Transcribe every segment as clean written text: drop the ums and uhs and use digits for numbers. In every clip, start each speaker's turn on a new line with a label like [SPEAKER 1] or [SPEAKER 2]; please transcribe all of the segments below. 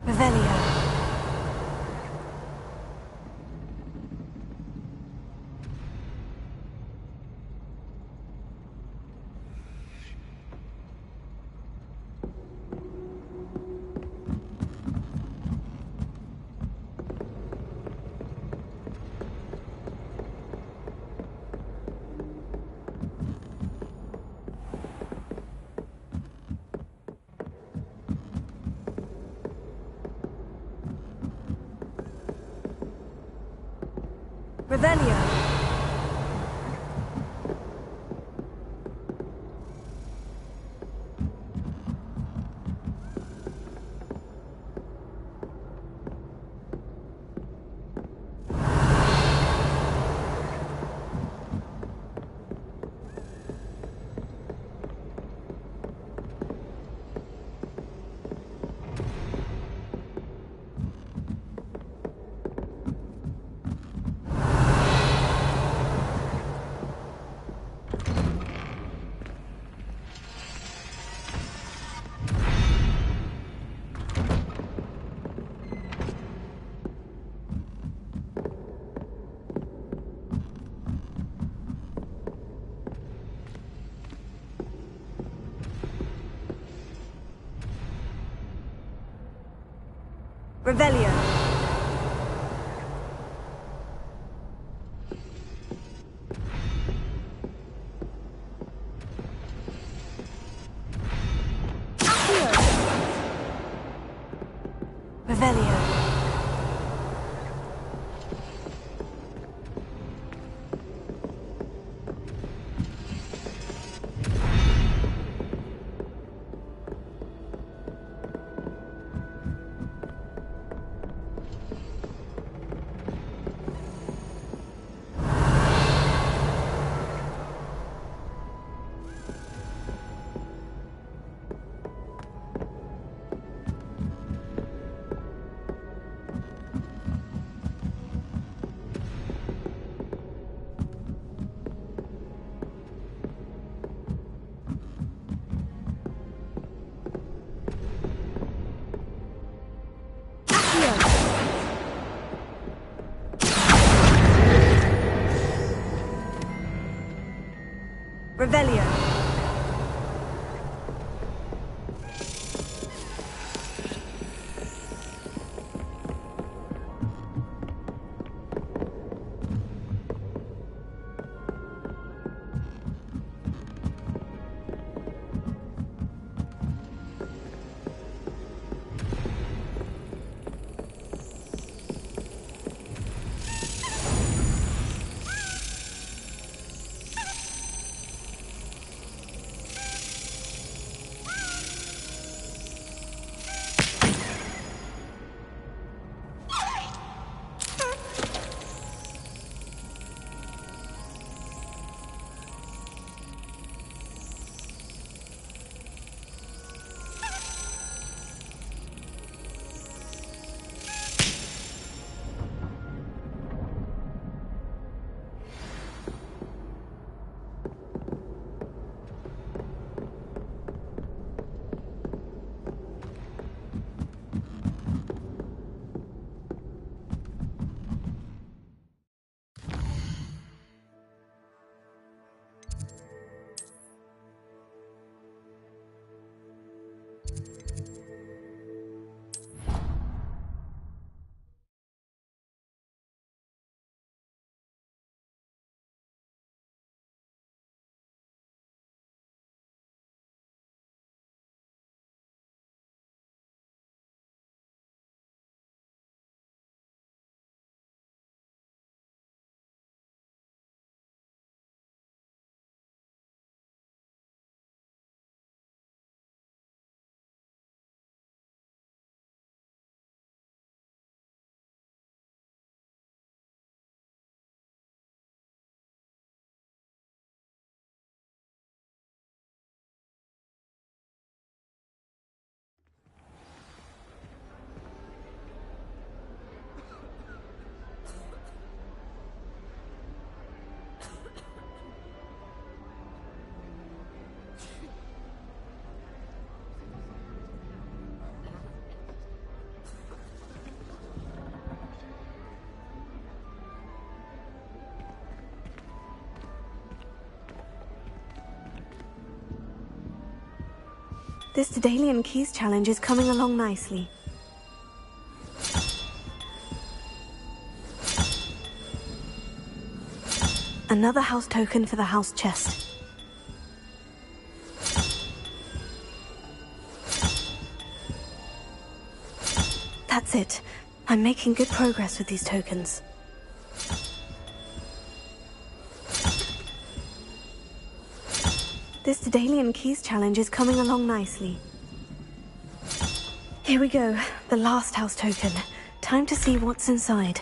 [SPEAKER 1] Revelio. Revelio. Revelio. Revelio. Revelio. This Daedalian Keys challenge is coming along nicely. Another house token for the house chest. That's it. I'm making good progress with these tokens. This Daedalian Keys challenge is coming along nicely. Here we go, the last house token. Time to see what's inside.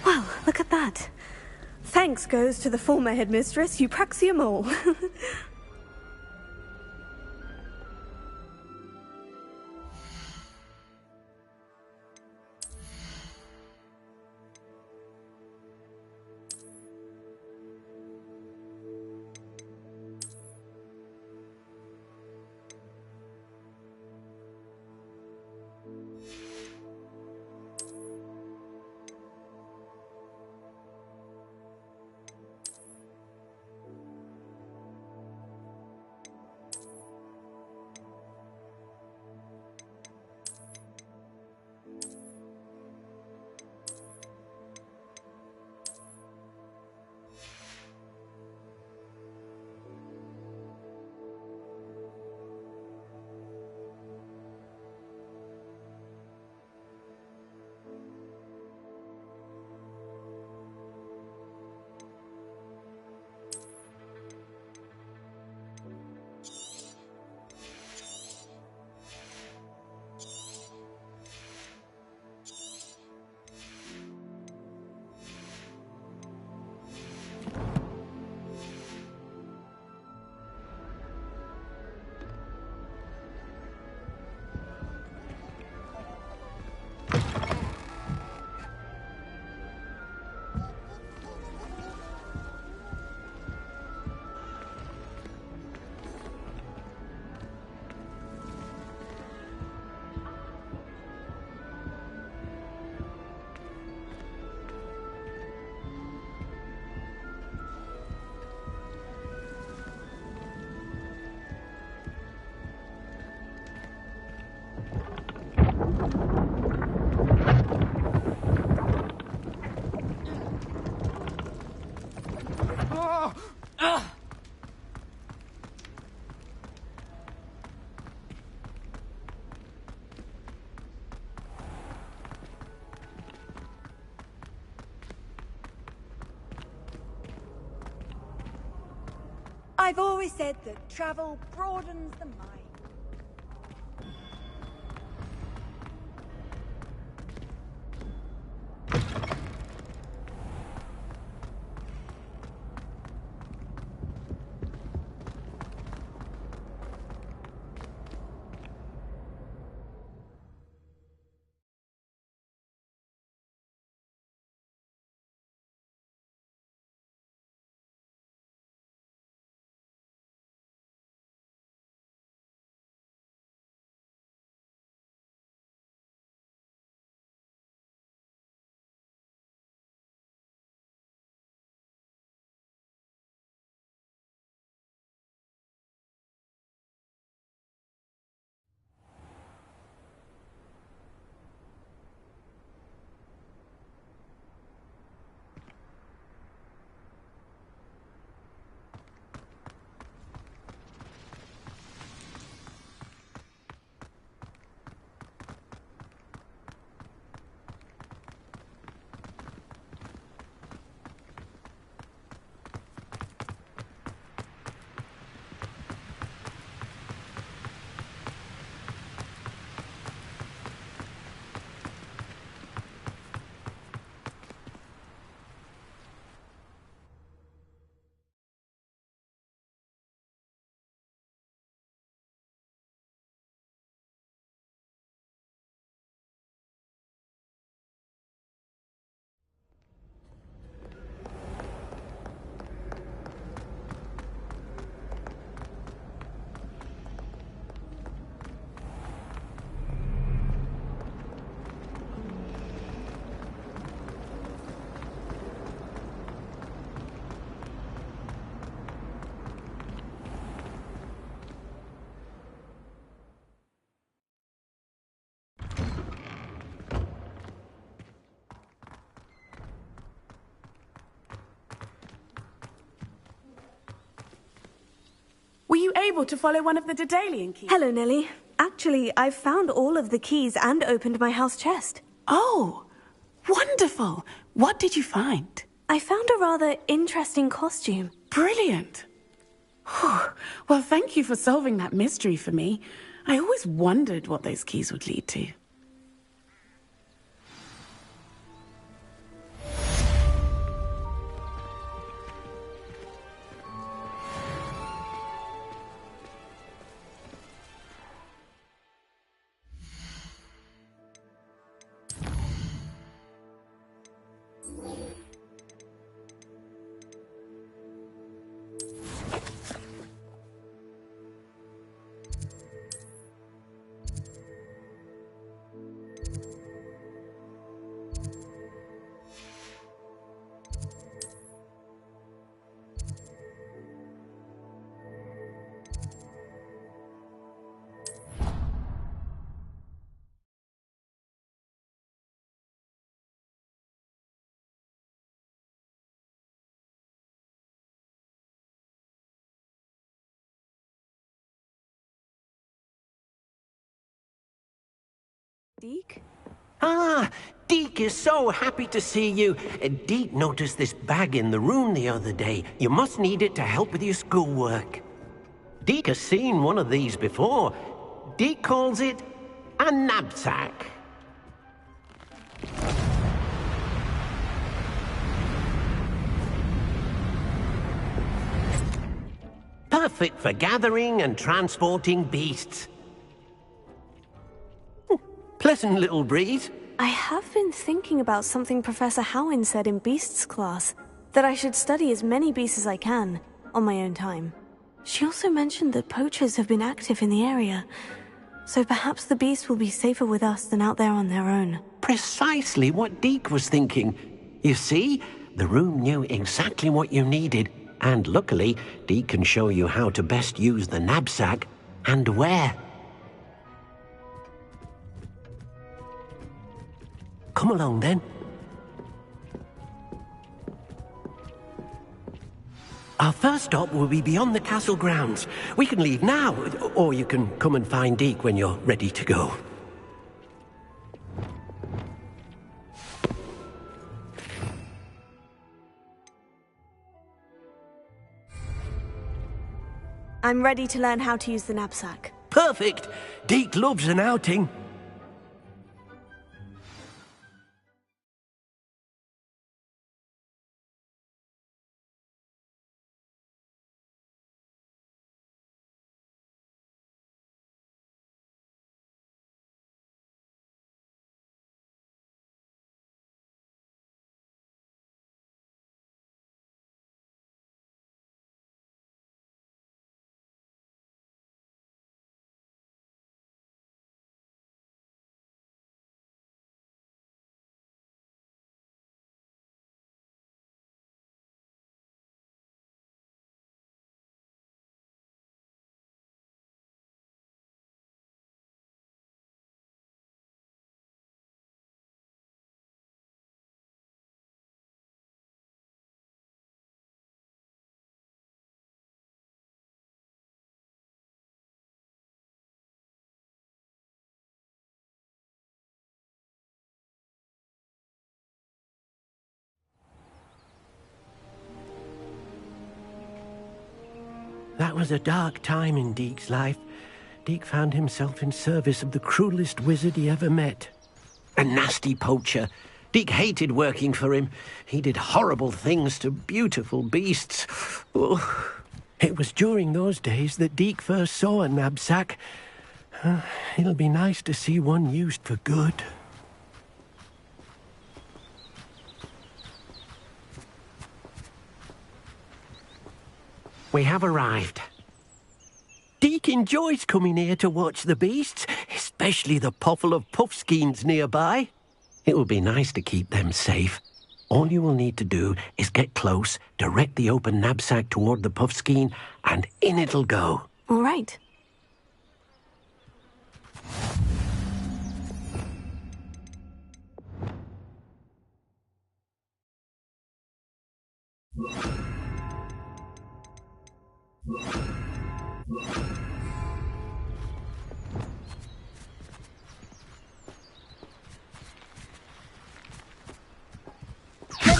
[SPEAKER 1] Well, look at that. Thanks goes to the former headmistress, Eupraxia Mole.
[SPEAKER 2] I've always said that travel broadens the mind.
[SPEAKER 3] you able to follow one of the Daedalian keys?
[SPEAKER 1] Hello, Nellie. Actually, I've found all of the keys and opened my house chest.
[SPEAKER 3] Oh, wonderful. What did you find?
[SPEAKER 1] I found a rather interesting costume.
[SPEAKER 3] Brilliant. Whew. Well, thank you for solving that mystery for me. I always wondered what those keys would lead to.
[SPEAKER 1] Deke?
[SPEAKER 4] Ah, Deke is so happy to see you. Deke noticed this bag in the room the other day. You must need it to help with your schoolwork. Deke has seen one of these before. Deke calls it a knapsack. Perfect for gathering and transporting beasts. Pleasant little breeze.
[SPEAKER 1] I have been thinking about something Professor Howin said in Beasts class, that I should study as many beasts as I can, on my own time. She also mentioned that poachers have been active in the area, so perhaps the beasts will be safer with us than out there on their own.
[SPEAKER 4] Precisely what Deke was thinking. You see, the room knew exactly what you needed, and luckily, Deke can show you how to best use the knapsack and where. Come along, then. Our first stop will be beyond the castle grounds. We can leave now, or you can come and find Deke when you're ready to go.
[SPEAKER 1] I'm ready to learn how to use the knapsack.
[SPEAKER 4] Perfect! Deke loves an outing. That was a dark time in Deke's life. Deke found himself in service of the cruelest wizard he ever met. A nasty poacher. Deke hated working for him. He did horrible things to beautiful beasts. Oh. It was during those days that Deke first saw a knapsack. It'll be nice to see one used for good. We have arrived. Deke enjoys coming here to watch the beasts, especially the poffle of puffskeins nearby. It will be nice to keep them safe. All you will need to do is get close, direct the open knapsack toward the puffskein, and in it'll go.
[SPEAKER 1] All right.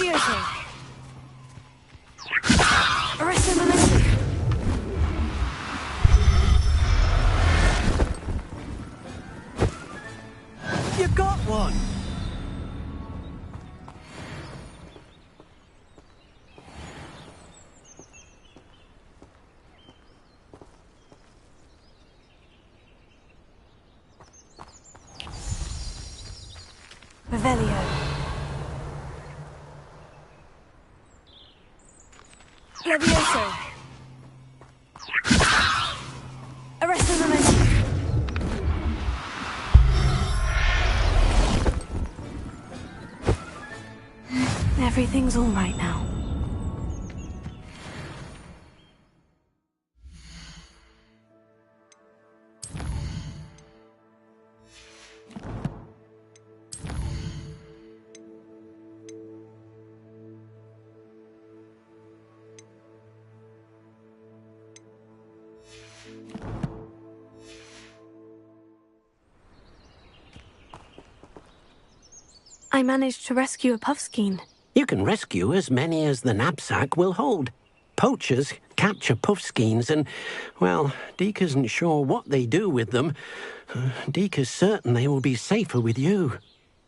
[SPEAKER 1] Levioso! Arresto momentum!
[SPEAKER 4] You got one!
[SPEAKER 1] Revelio. Levioso. Arresto momentum. Everything's all right now. I managed to rescue a puffskein.
[SPEAKER 4] You can rescue as many as the knapsack will hold. Poachers capture puffskeins and, well, Deke isn't sure what they do with them. Deke is certain they will be safer with you.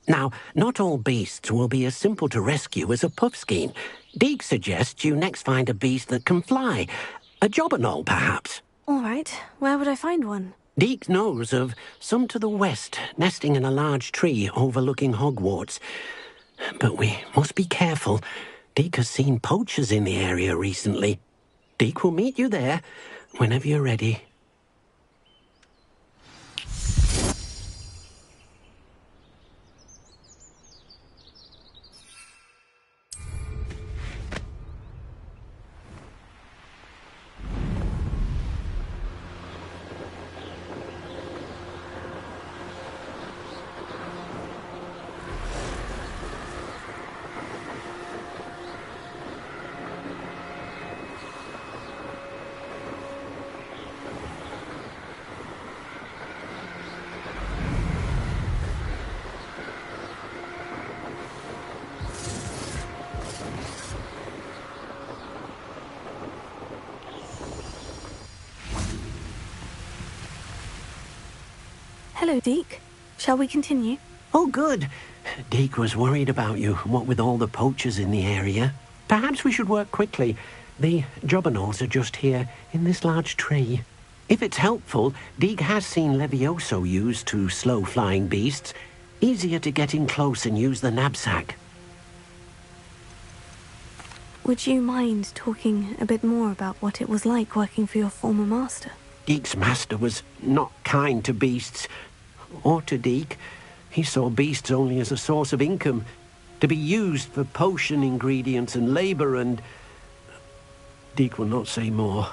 [SPEAKER 4] Now, not all beasts will be as simple to rescue as a puffskein. Deke suggests you next find a beast that can fly. A jobberknoll, perhaps.
[SPEAKER 1] All right, where would I find one?
[SPEAKER 4] Deke knows of some to the west, nesting in a large tree overlooking Hogwarts. But we must be careful. Deke has seen poachers in the area recently. Deke will meet you there whenever you're ready.
[SPEAKER 1] Hello, Deke. Shall we continue?
[SPEAKER 4] Oh, good. Deke was worried about you, what with all the poachers in the area. Perhaps we should work quickly. The jobberknolls are just here, in this large tree. If it's helpful, Deke has seen Levioso used to slow flying beasts. Easier to get in close and use the knapsack.
[SPEAKER 1] Would you mind talking a bit more about what it was like working for your former master?
[SPEAKER 4] Deke's master was not kind to beasts, or to Deke. He saw beasts only as a source of income, to be used for potion ingredients and labour and... Deke will not say more.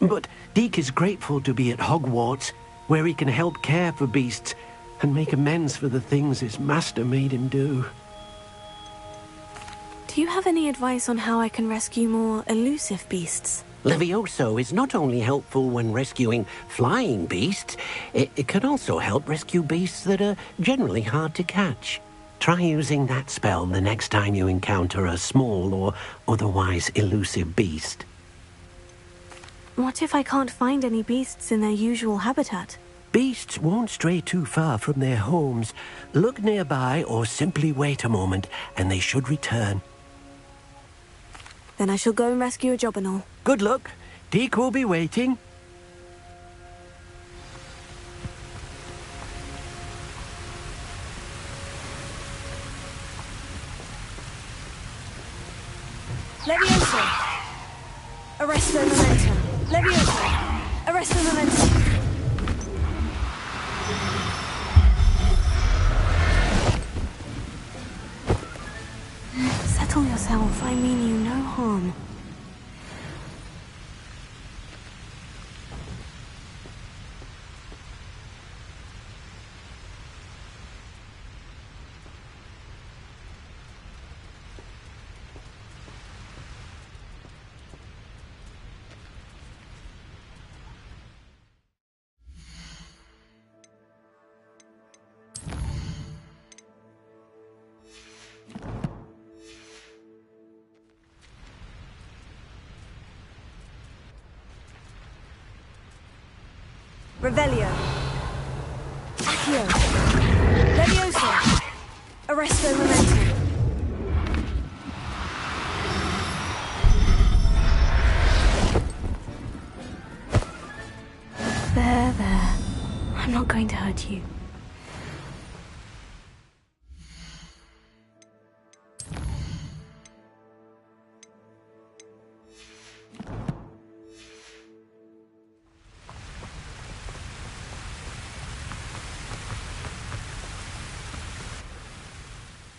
[SPEAKER 4] But Deke is grateful to be at Hogwarts, where he can help care for beasts and make amends for the things his master made him do.
[SPEAKER 1] Do you have any advice on how I can rescue more elusive beasts?
[SPEAKER 4] Levioso is not only helpful when rescuing flying beasts, it can also help rescue beasts that are generally hard to catch. Try using that spell the next time you encounter a small or otherwise elusive beast.
[SPEAKER 1] What if I can't find any beasts in their usual habitat?
[SPEAKER 4] Beasts won't stray too far from their homes. Look nearby or simply wait a moment and they should return.
[SPEAKER 1] Then I shall go and rescue a jobberknoll.
[SPEAKER 4] Good luck. Deke will be waiting.
[SPEAKER 2] Levioso! Arresto momentum! Levioso! Arresto momentum!
[SPEAKER 1] Settle yourself. I mean you no harm.
[SPEAKER 2] Revelio. Accio. Levioso. Arresto momentum.
[SPEAKER 1] There. I'm not going to hurt you.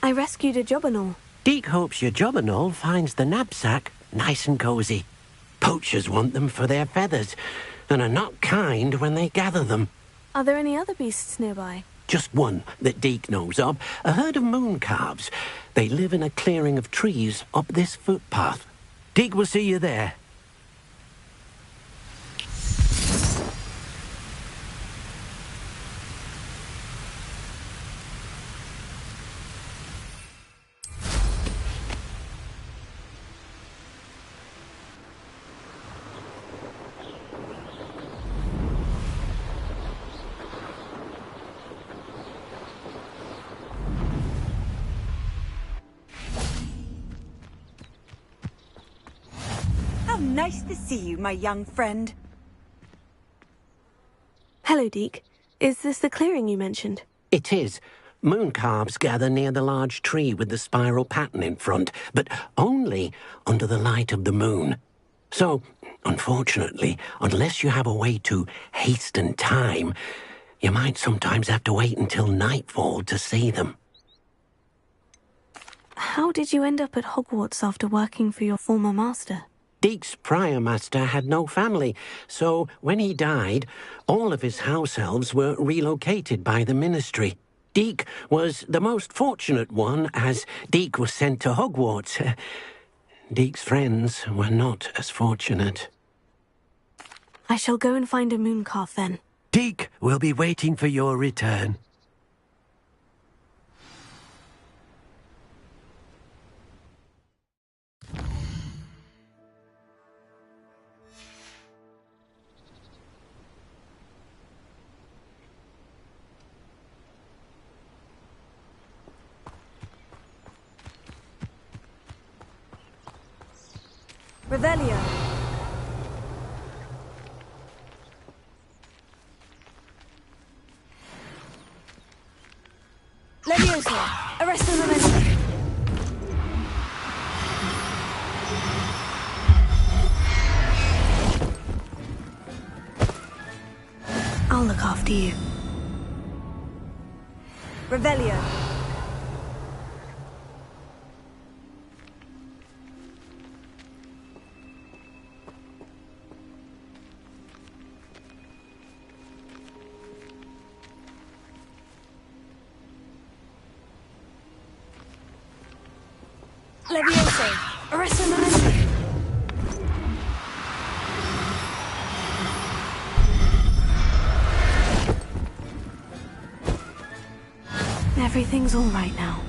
[SPEAKER 1] I rescued a Jobberknoll.
[SPEAKER 4] Deek hopes your Jobberknoll finds the knapsack nice and cozy. Poachers want them for their feathers, and are not kind when they gather them.
[SPEAKER 1] Are there any other beasts nearby?
[SPEAKER 4] Just one that Deek knows of, a herd of moon calves. They live in a clearing of trees up this footpath. Deek will see you there.
[SPEAKER 2] How nice to see you, my young friend.
[SPEAKER 1] Hello, Deek. Is this the clearing you mentioned?
[SPEAKER 4] It is. Moon calves gather near the large tree with the spiral pattern in front, but only under the light of the moon. So, unfortunately, unless you have a way to hasten time, you might sometimes have to wait until nightfall to see them.
[SPEAKER 1] How did you end up at Hogwarts after working for your former master?
[SPEAKER 4] Deek's prior master had no family, so when he died, all of his house elves were relocated by the ministry. Deek was the most fortunate one, as Deek was sent to Hogwarts. Deek's friends were not as fortunate.
[SPEAKER 1] I shall go and find a mooncalf then.
[SPEAKER 4] Deek will be waiting for your return.
[SPEAKER 2] Revelio. Levioso. Arresto momentum.
[SPEAKER 1] I'll look after you.
[SPEAKER 2] Revelio. Levioso. Arresto momentum.
[SPEAKER 1] Everything's all right now.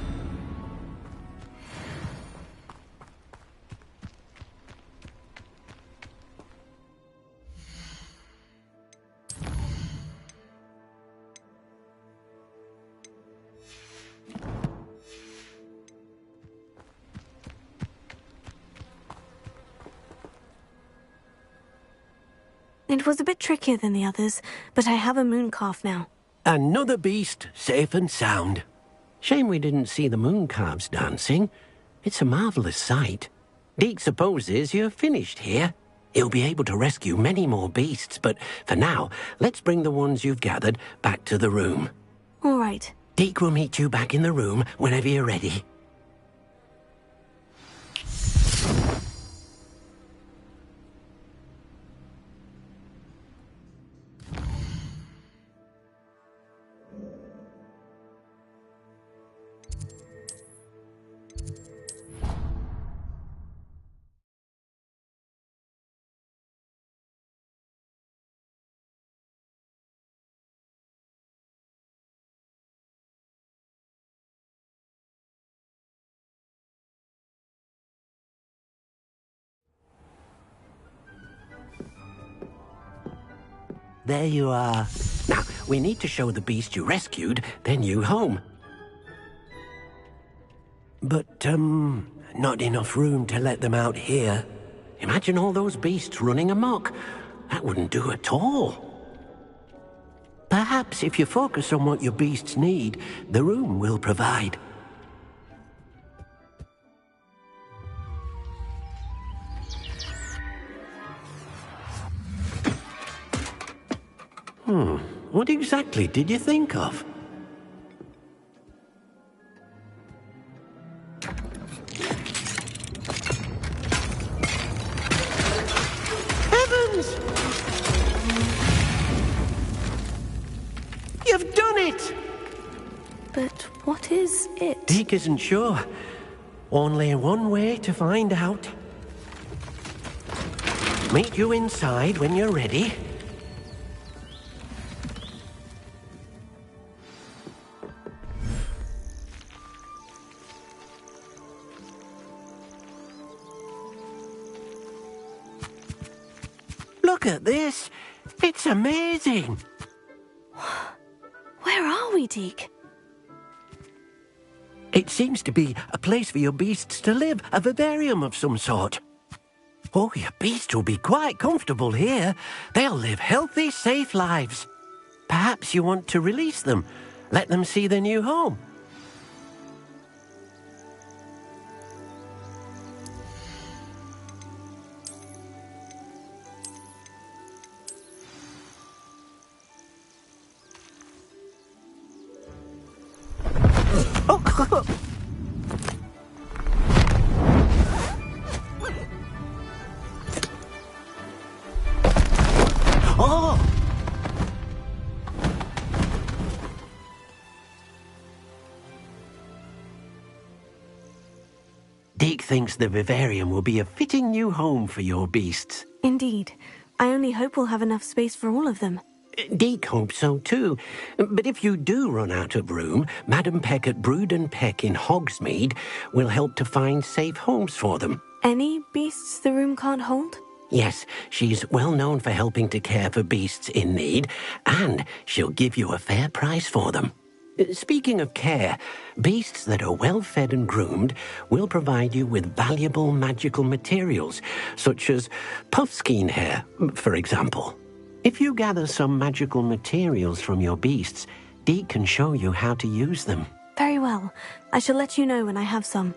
[SPEAKER 1] It was a bit trickier than the others, but I have a mooncalf now.
[SPEAKER 4] Another beast, safe and sound. Shame we didn't see the moon calves dancing. It's a marvellous sight. Deek supposes you're finished here. He'll be able to rescue many more beasts, but for now, let's bring the ones you've gathered back to the room.
[SPEAKER 1] All right.
[SPEAKER 4] Deek will meet you back in the room whenever you're ready. There you are. Now, we need to show the beast you rescued their new home. But, not enough room to let them out here. Imagine all those beasts running amok. That wouldn't do at all. Perhaps if you focus on what your beasts need, the room will provide. What exactly did you think of? Heavens! You've done it!
[SPEAKER 1] But what is it?
[SPEAKER 4] Deke isn't sure. Only one way to find out. Meet you inside when you're ready. Look at this! It's amazing!
[SPEAKER 1] Where are we, Deke?
[SPEAKER 4] It seems to be a place for your beasts to live, a vivarium of some sort. Oh, your beasts will be quite comfortable here. They'll live healthy, safe lives. Perhaps you want to release them, let them see their new home. Oh! Deke thinks the vivarium will be a fitting new home for your beasts.
[SPEAKER 1] Indeed. I only hope we'll have enough space for all of them.
[SPEAKER 4] Deke hopes so too. But if you do run out of room, Madam Peck at Brood and Peck in Hogsmeade will help to find safe homes for them.
[SPEAKER 1] Any beasts the room can't hold?
[SPEAKER 4] Yes, she's well known for helping to care for beasts in need, and she'll give you a fair price for them. Speaking of care, beasts that are well fed and groomed will provide you with valuable magical materials, such as puffskein hair, for example. If you gather some magical materials from your beasts, Deke can show you how to use them.
[SPEAKER 1] Very well. I shall let you know when I have some.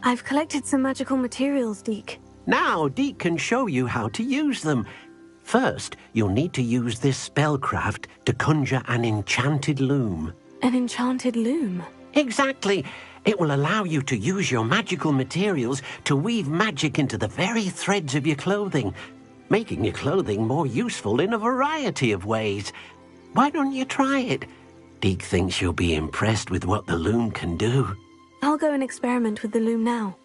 [SPEAKER 1] I've collected some magical materials, Deke.
[SPEAKER 4] Now, Deke can show you how to use them. First, you'll need to use this spellcraft to conjure an enchanted loom.
[SPEAKER 1] An enchanted loom?
[SPEAKER 4] Exactly. It will allow you to use your magical materials to weave magic into the very threads of your clothing, making your clothing more useful in a variety of ways. Why don't you try it? Deke thinks you'll be impressed with what the loom can do.
[SPEAKER 1] I'll go and experiment with the loom now.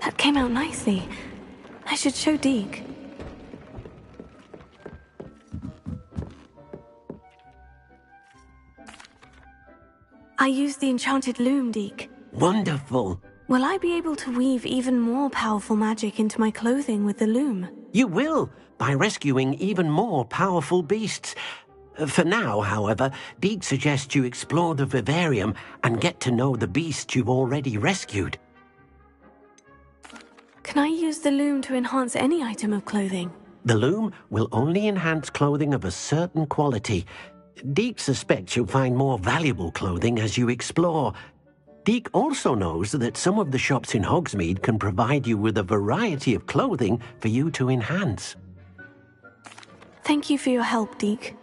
[SPEAKER 1] That came out nicely. I should show Deke. I used the enchanted loom, Deke.
[SPEAKER 4] Wonderful.
[SPEAKER 1] Will I be able to weave even more powerful magic into my clothing with the loom?
[SPEAKER 4] You will, by rescuing even more powerful beasts. For now, however, Deke suggests you explore the vivarium and get to know the beasts you've already rescued.
[SPEAKER 1] Can I use the loom to enhance any item of clothing?
[SPEAKER 4] The loom will only enhance clothing of a certain quality. Deke suspects you'll find more valuable clothing as you explore. Deke also knows that some of the shops in Hogsmeade can provide you with a variety of clothing for you to enhance.
[SPEAKER 1] Thank you for your help, Deke.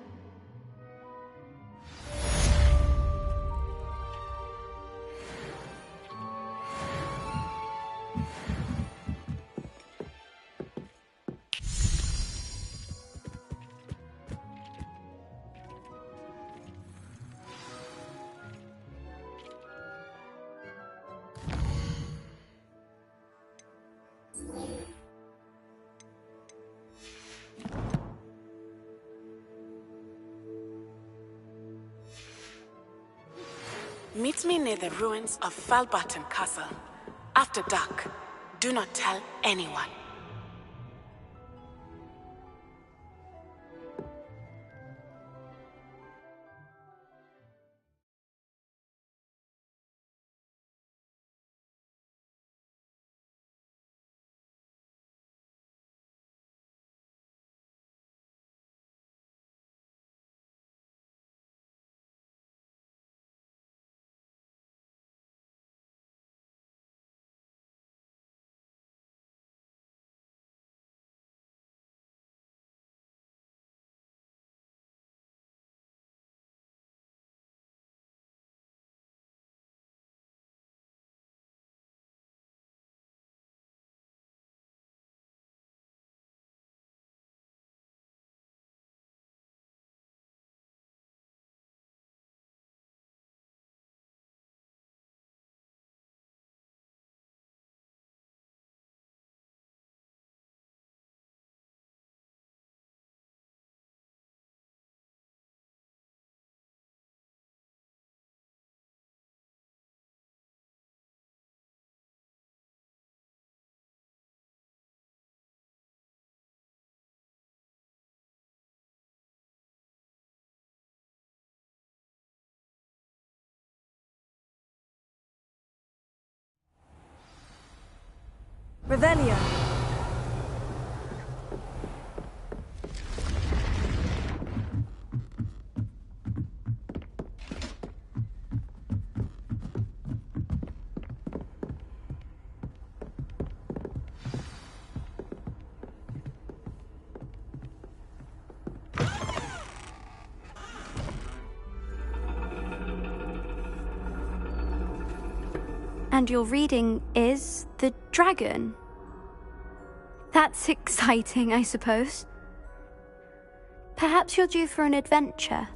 [SPEAKER 3] Meet me near the ruins of Falbarton Castle. After dark. Do not tell anyone.
[SPEAKER 2] Revelio.
[SPEAKER 5] And your reading is the dragon. That's exciting, I suppose. Perhaps you're due for an adventure.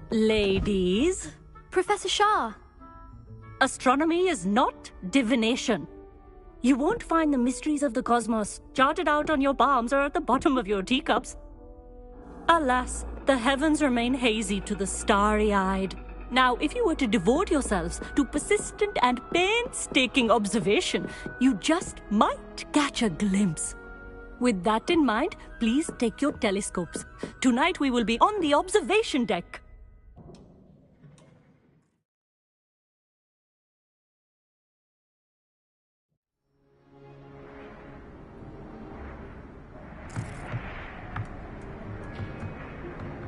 [SPEAKER 6] Ladies,
[SPEAKER 5] Professor Shah.
[SPEAKER 6] astronomy is not divination. You won't find the mysteries of the cosmos charted out on your palms or at the bottom of your teacups. Alas, the heavens remain hazy to the starry-eyed. Now, if you were to devote yourselves to persistent and painstaking observation, you just might catch a glimpse. With that in mind, please take your telescopes. Tonight we will be on the observation deck.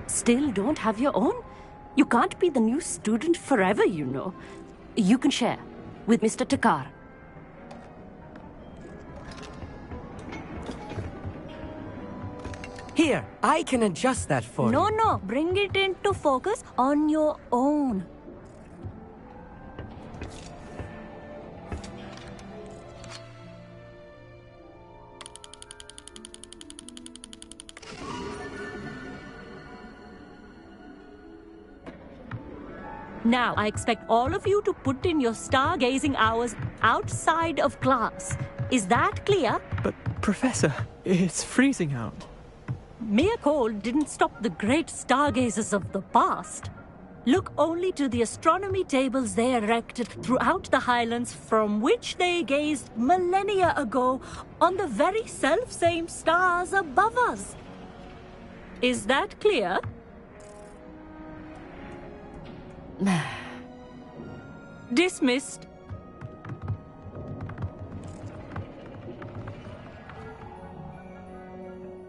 [SPEAKER 6] Still don't have your own? You can't be the new student forever, you know. You can share with Mr. Takar.
[SPEAKER 7] Here, I can adjust that for you.
[SPEAKER 6] No, bring it into focus on your own. Now, I expect all of you to put in your stargazing hours outside of class. Is that clear?
[SPEAKER 8] But, Professor, it's freezing out.
[SPEAKER 6] Mere cold didn't stop the great stargazers of the past. Look only to the astronomy tables they erected throughout the highlands from which they gazed millennia ago on the very self-same stars above us. Is that clear? Dismissed.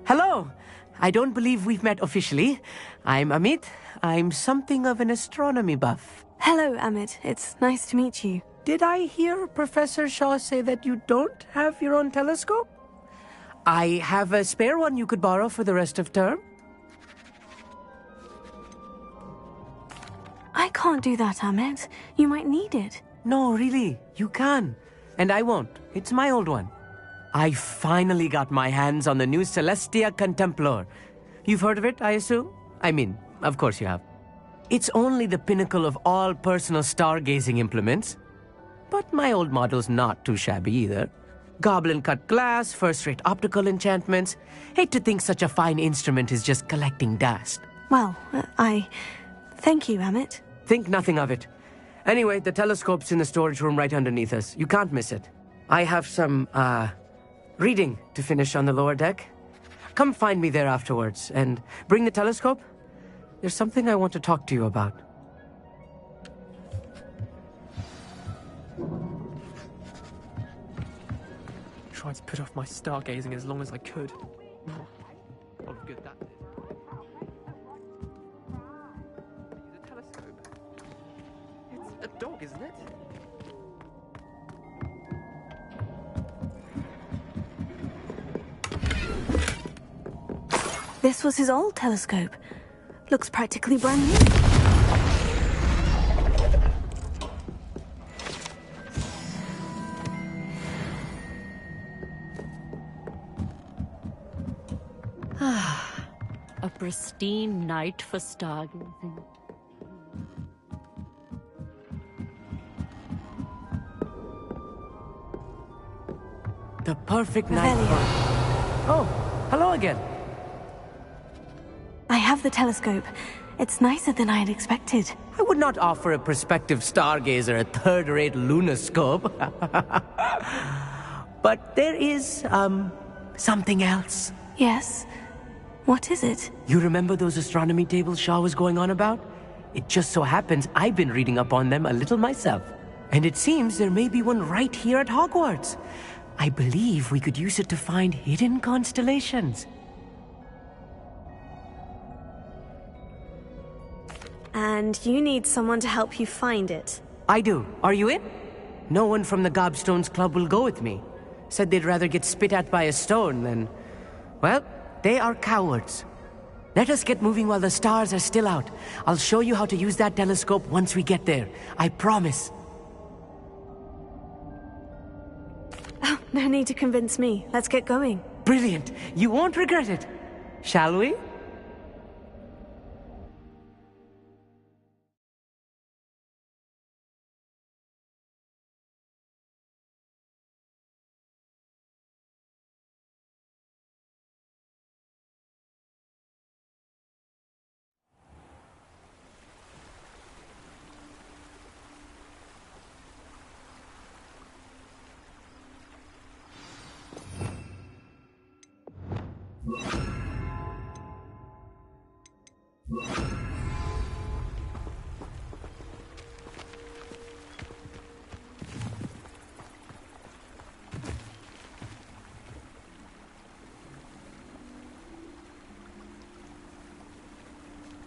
[SPEAKER 7] Hello! I don't believe we've met officially. I'm Amit. I'm something of an astronomy buff.
[SPEAKER 1] Hello, Amit. It's nice to meet you.
[SPEAKER 7] Did I hear Professor Shaw say that you don't have your own telescope? I have a spare one you could borrow for the rest of term.
[SPEAKER 1] I can't do that, Amit. You might need it.
[SPEAKER 7] No, really, you can. And I won't. It's my old one. I finally got my hands on the new Celestia Contemplar. You've heard of it, I assume? I mean, of course you have. It's only the pinnacle of all personal stargazing implements. But my old model's not too shabby either. Goblin-cut glass, first-rate optical enchantments. Hate to think such a fine instrument is just collecting dust.
[SPEAKER 1] Well, thank you, Amit.
[SPEAKER 7] Think nothing of it. Anyway, the telescope's in the storage room right underneath us. You can't miss it. I have some, reading to finish on the lower deck. Come find me there afterwards, and bring the telescope. There's something I want to talk to you about.
[SPEAKER 8] Tried to put off my stargazing as long as I could. Oh, good that did. It's a telescope. It's a dog, isn't it?
[SPEAKER 1] This was his old telescope. Looks practically brand new.
[SPEAKER 6] A pristine night for stargazing.
[SPEAKER 7] The perfect night for... Oh, hello again.
[SPEAKER 1] I have the telescope. It's nicer than I had expected.
[SPEAKER 7] I would not offer a prospective stargazer a third-rate lunoscope. But there is, something else.
[SPEAKER 1] Yes? What is it?
[SPEAKER 7] You remember those astronomy tables Shaw was going on about? It just so happens I've been reading up on them a little myself. And it seems there may be one right here at Hogwarts. I believe we could use it to find hidden constellations.
[SPEAKER 1] And you need someone to help you find it.
[SPEAKER 7] I do. Are you in? No one from the Gobstones Club will go with me. Said they'd rather get spit at by a stone than... Well, they are cowards. Let us get moving while the stars are still out. I'll show you how to use that telescope once we get there. I promise.
[SPEAKER 1] Oh, no need to convince me. Let's get going.
[SPEAKER 7] Brilliant. You won't regret it. Shall we?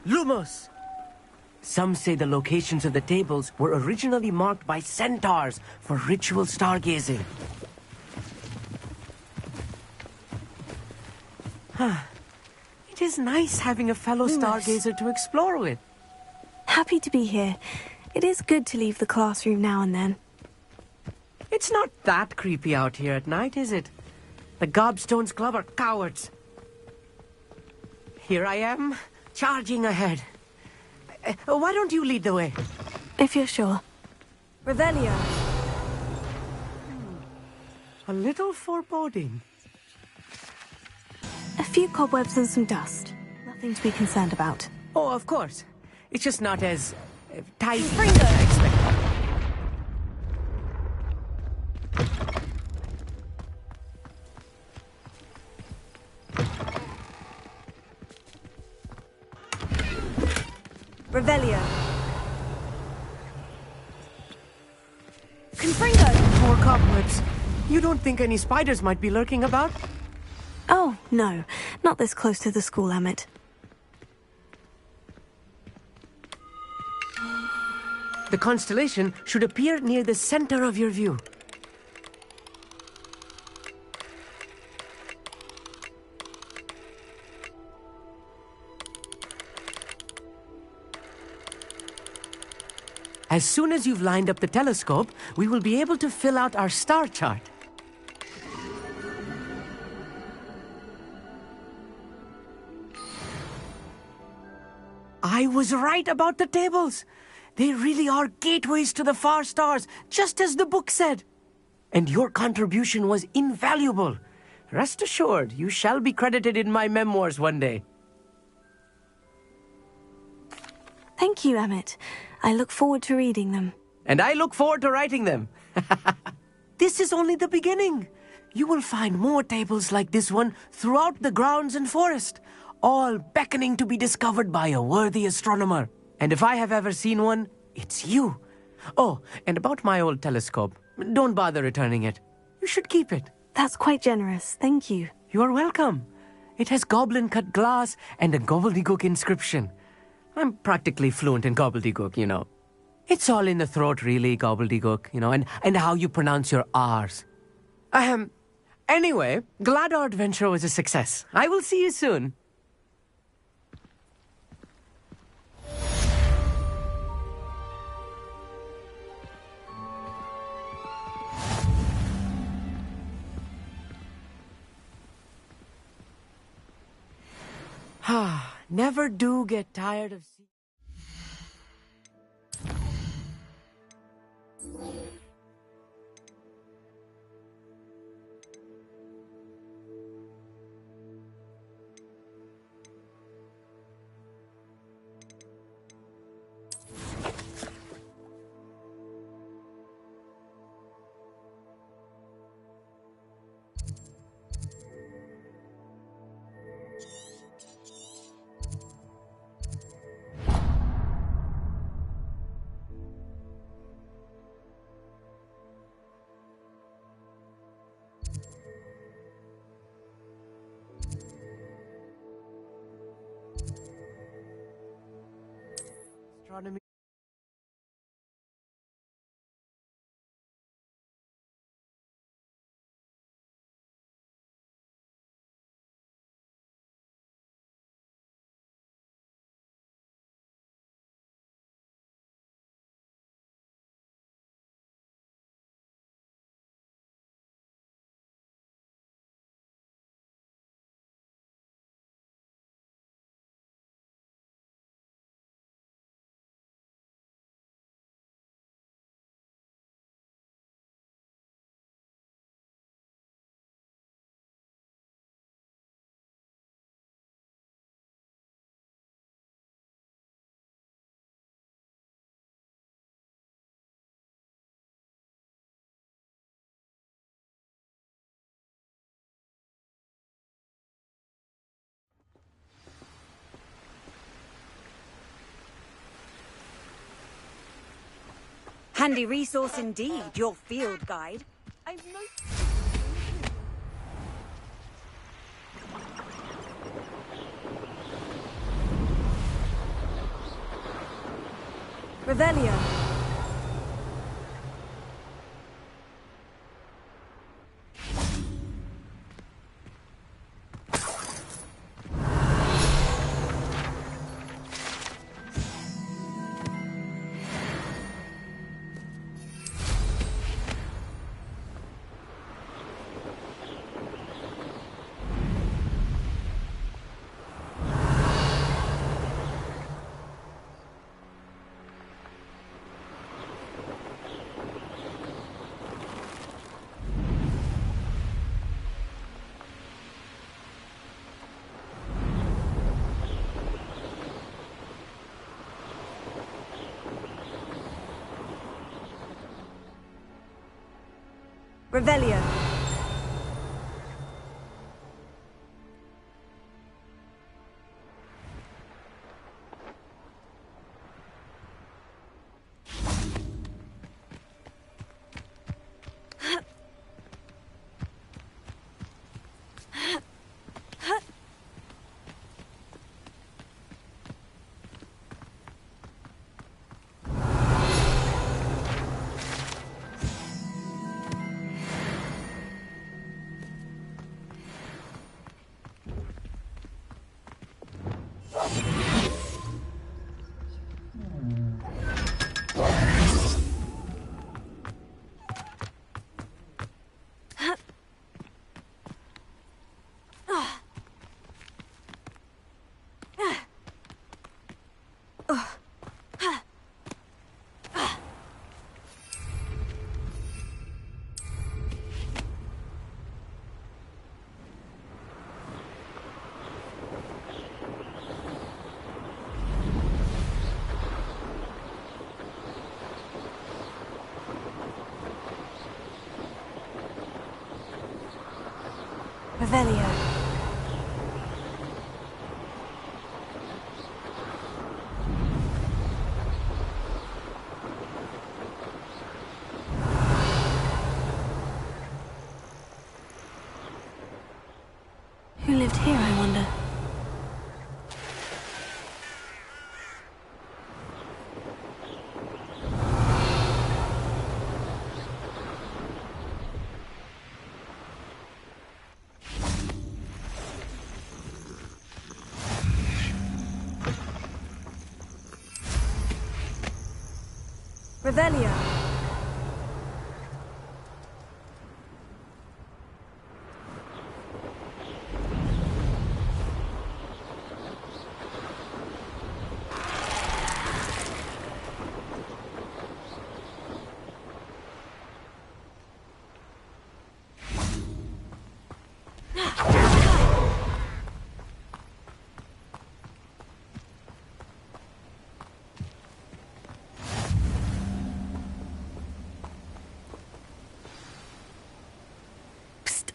[SPEAKER 7] Lumos! Some say the locations of the tables were originally marked by centaurs for ritual stargazing. It is nice having a fellow stargazer to explore with.
[SPEAKER 1] Happy to be here. It is good to leave the classroom now and then.
[SPEAKER 7] It's not that creepy out here at night, is it? The Gobstones Club are cowards. Here I am, charging ahead. Why don't you lead the way?
[SPEAKER 1] If you're sure. Revelio.
[SPEAKER 7] A little foreboding.
[SPEAKER 1] A few cobwebs and some dust. Nothing to be concerned about.
[SPEAKER 7] Oh, of course. It's just not as tidy as I expected.
[SPEAKER 1] Revelio. Confringo!
[SPEAKER 7] More cobwebs. You don't think any spiders might be lurking about?
[SPEAKER 1] Oh, no. Not this close to the school, Emmett.
[SPEAKER 7] The constellation should appear near the center of your view. As soon as you've lined up the telescope, we will be able to fill out our star chart. I was right about the tables. They really are gateways to the far stars, just as the book said. And your contribution was invaluable. Rest assured, you shall be credited in my memoirs one day.
[SPEAKER 1] Thank you, Emmett. I look forward to reading them.
[SPEAKER 7] And I look forward to writing them. This is only the beginning. You will find more tables like this one throughout the grounds and forest, all beckoning to be discovered by a worthy astronomer. And if I have ever seen one, it's you. Oh, and about my old telescope, don't bother returning it. You should keep it.
[SPEAKER 1] That's quite generous. Thank you.
[SPEAKER 7] You are welcome. It has goblin-cut glass and a gobbledygook inscription. I'm practically fluent in gobbledygook, you know. It's all in the throat, really, gobbledygook, you know, and how you pronounce your R's. Anyway, glad our adventure was a success. I will see you soon. Never do get tired of seeing.
[SPEAKER 2] Handy resource indeed, your field guide. I've no...
[SPEAKER 1] Revelio. Revelio. Revelio. Who lived here, I wonder? Revelio.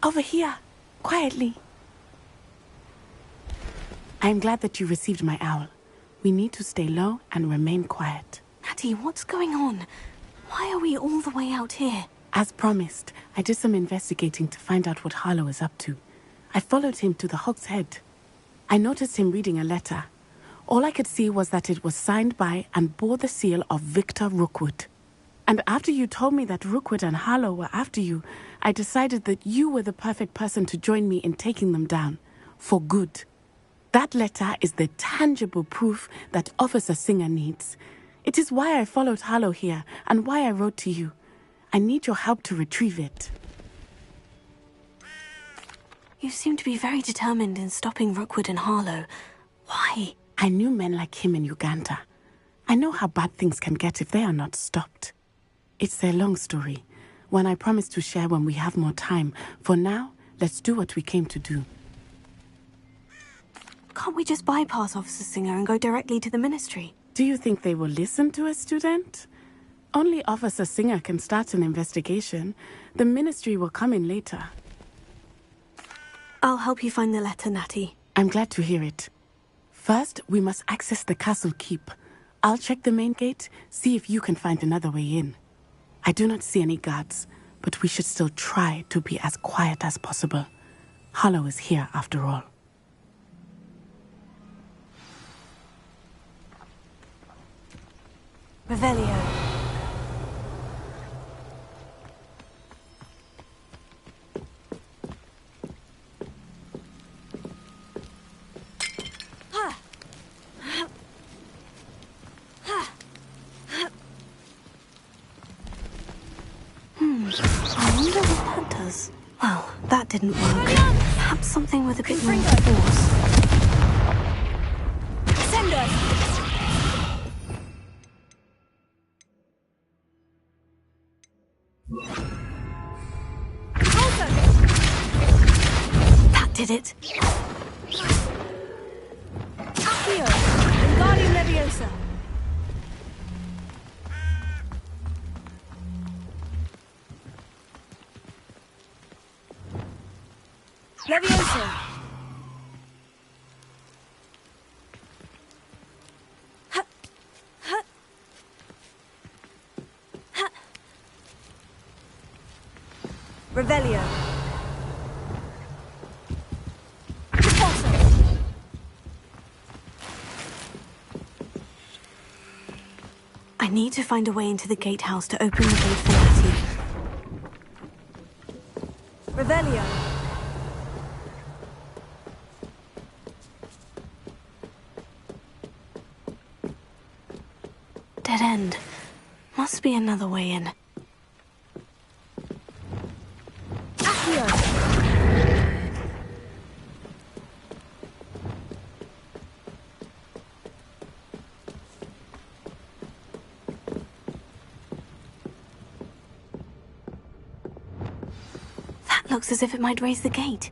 [SPEAKER 3] Over here, quietly. I'm glad that you received my owl. We need to stay low and remain quiet.
[SPEAKER 1] Natty, what's going on? Why are we all the way out here?
[SPEAKER 3] As promised, I did some investigating to find out what Harlow is up to. I followed him to the Hog's Head. I noticed him reading a letter. All I could see was that it was signed by and bore the seal of Victor Rookwood. And after you told me that Rookwood and Harlow were after you, I decided that you were the perfect person to join me in taking them down. For good. That letter is the tangible proof that Officer Singer needs. It is why I followed Harlow here and why I wrote to you. I need your help to retrieve it.
[SPEAKER 1] You seem to be very determined in stopping Rookwood and Harlow. Why?
[SPEAKER 3] I knew men like him in Uganda. I know how bad things can get if they are not stopped. It's a long story, one I promise to share when we have more time. For now, let's do what we came to do.
[SPEAKER 1] Can't we just bypass Officer Singer and go directly to the Ministry?
[SPEAKER 3] Do you think they will listen to a student? Only Officer Singer can start an investigation. The Ministry will come in later.
[SPEAKER 1] I'll help you find the letter, Natty.
[SPEAKER 3] I'm glad to hear it. First, we must access the castle keep. I'll check the main gate, see if you can find another way in. I do not see any guards, but we should still try to be as quiet as possible. Harlow is here after all.
[SPEAKER 1] Revelio. I wonder what that does. Well, that didn't work. Perhaps something with a bit more force.
[SPEAKER 2] Send us!
[SPEAKER 1] That did it.
[SPEAKER 2] Accio! Wingardium Leviosa! Leviosa! Revelio.
[SPEAKER 1] I need to find a way into the gatehouse to open the gate for Natty.
[SPEAKER 2] Revelio.
[SPEAKER 1] Dead end. Must be another way in.
[SPEAKER 2] Accio.
[SPEAKER 1] That looks as if it might raise the gate.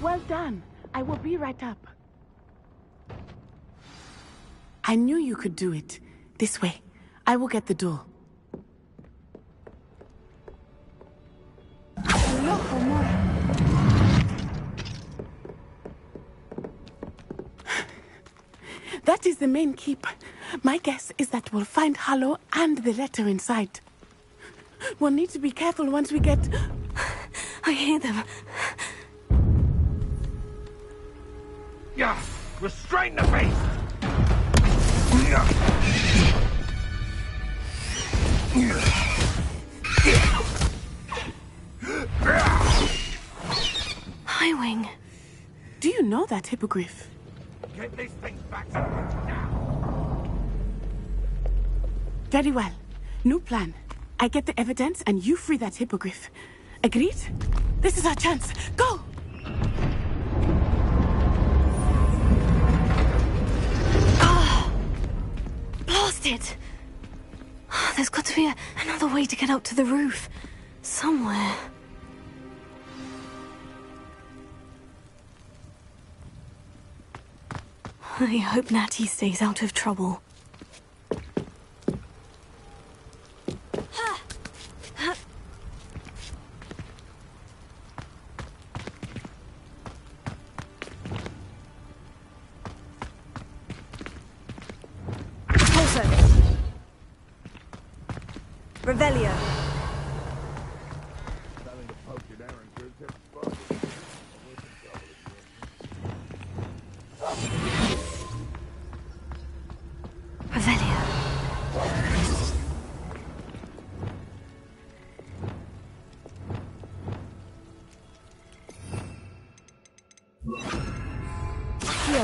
[SPEAKER 3] Well done. I will be right up. I knew you could do it. This way. I will get the door. That is the main keep. My guess is that we'll find Harlow and the letter inside. We'll need to be careful once we get...
[SPEAKER 1] I hear them.
[SPEAKER 4] Yeah, restrain the beast!
[SPEAKER 1] Highwing.
[SPEAKER 3] Do you know that hippogriff?
[SPEAKER 4] Get these things back to me now!
[SPEAKER 3] Very well. New plan. I get the evidence and you free that hippogriff. Agreed? This is our chance. Go!
[SPEAKER 1] Blasted! There's got to be another way to get up to the roof. Somewhere. I hope Natty stays out of trouble.
[SPEAKER 2] Revelio.
[SPEAKER 1] Revelio.
[SPEAKER 2] Accio.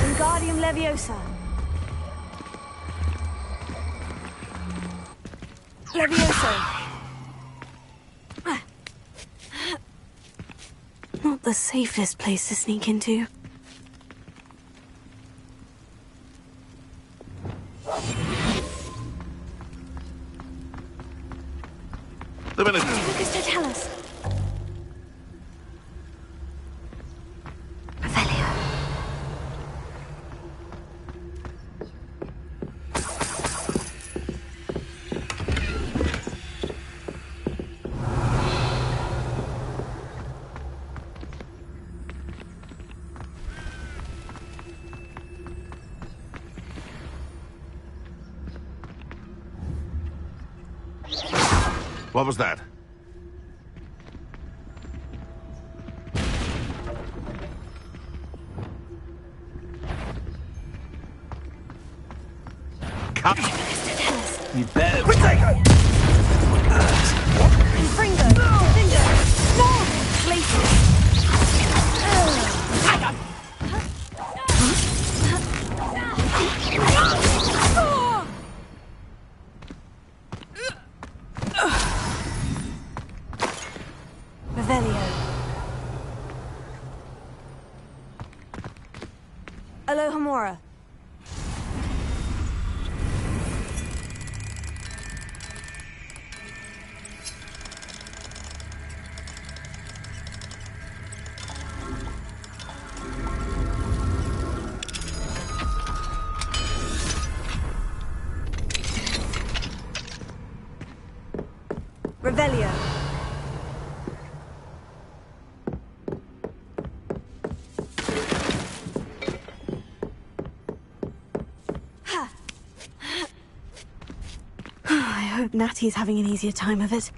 [SPEAKER 2] Wingardium Leviosa. Leviosa.
[SPEAKER 1] Not the safest place to sneak into.
[SPEAKER 2] Lucas, to tell us.
[SPEAKER 9] What was that? Come.
[SPEAKER 4] You better...
[SPEAKER 1] Fringo! Cinder! No! Glacier! Revelio. Alohomora. Revelio. I hope Natty's having an easier time of it.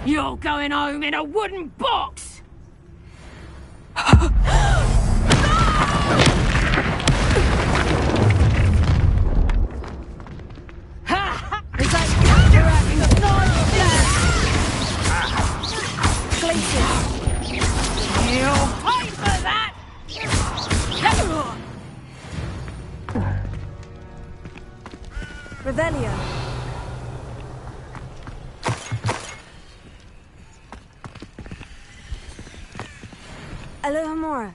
[SPEAKER 6] You're going home in a wooden box! It's like you're having a
[SPEAKER 1] Glacier.
[SPEAKER 6] You'll pay for that!
[SPEAKER 1] Revelio. Alohomora.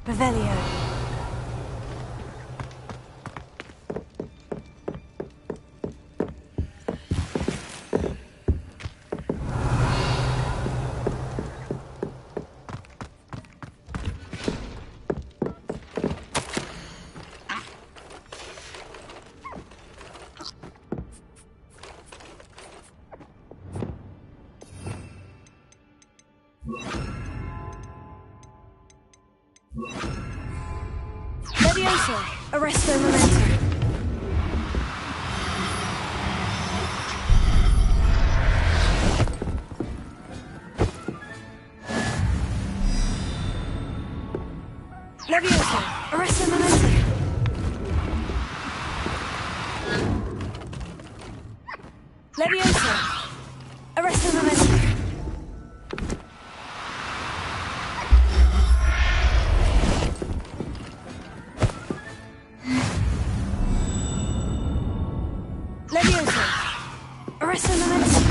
[SPEAKER 1] Revelio. Levioso. Arresto momentum. Levioso. Arresto momentum. Levioso. Arresto momentum. Levioso. Arresto momentum.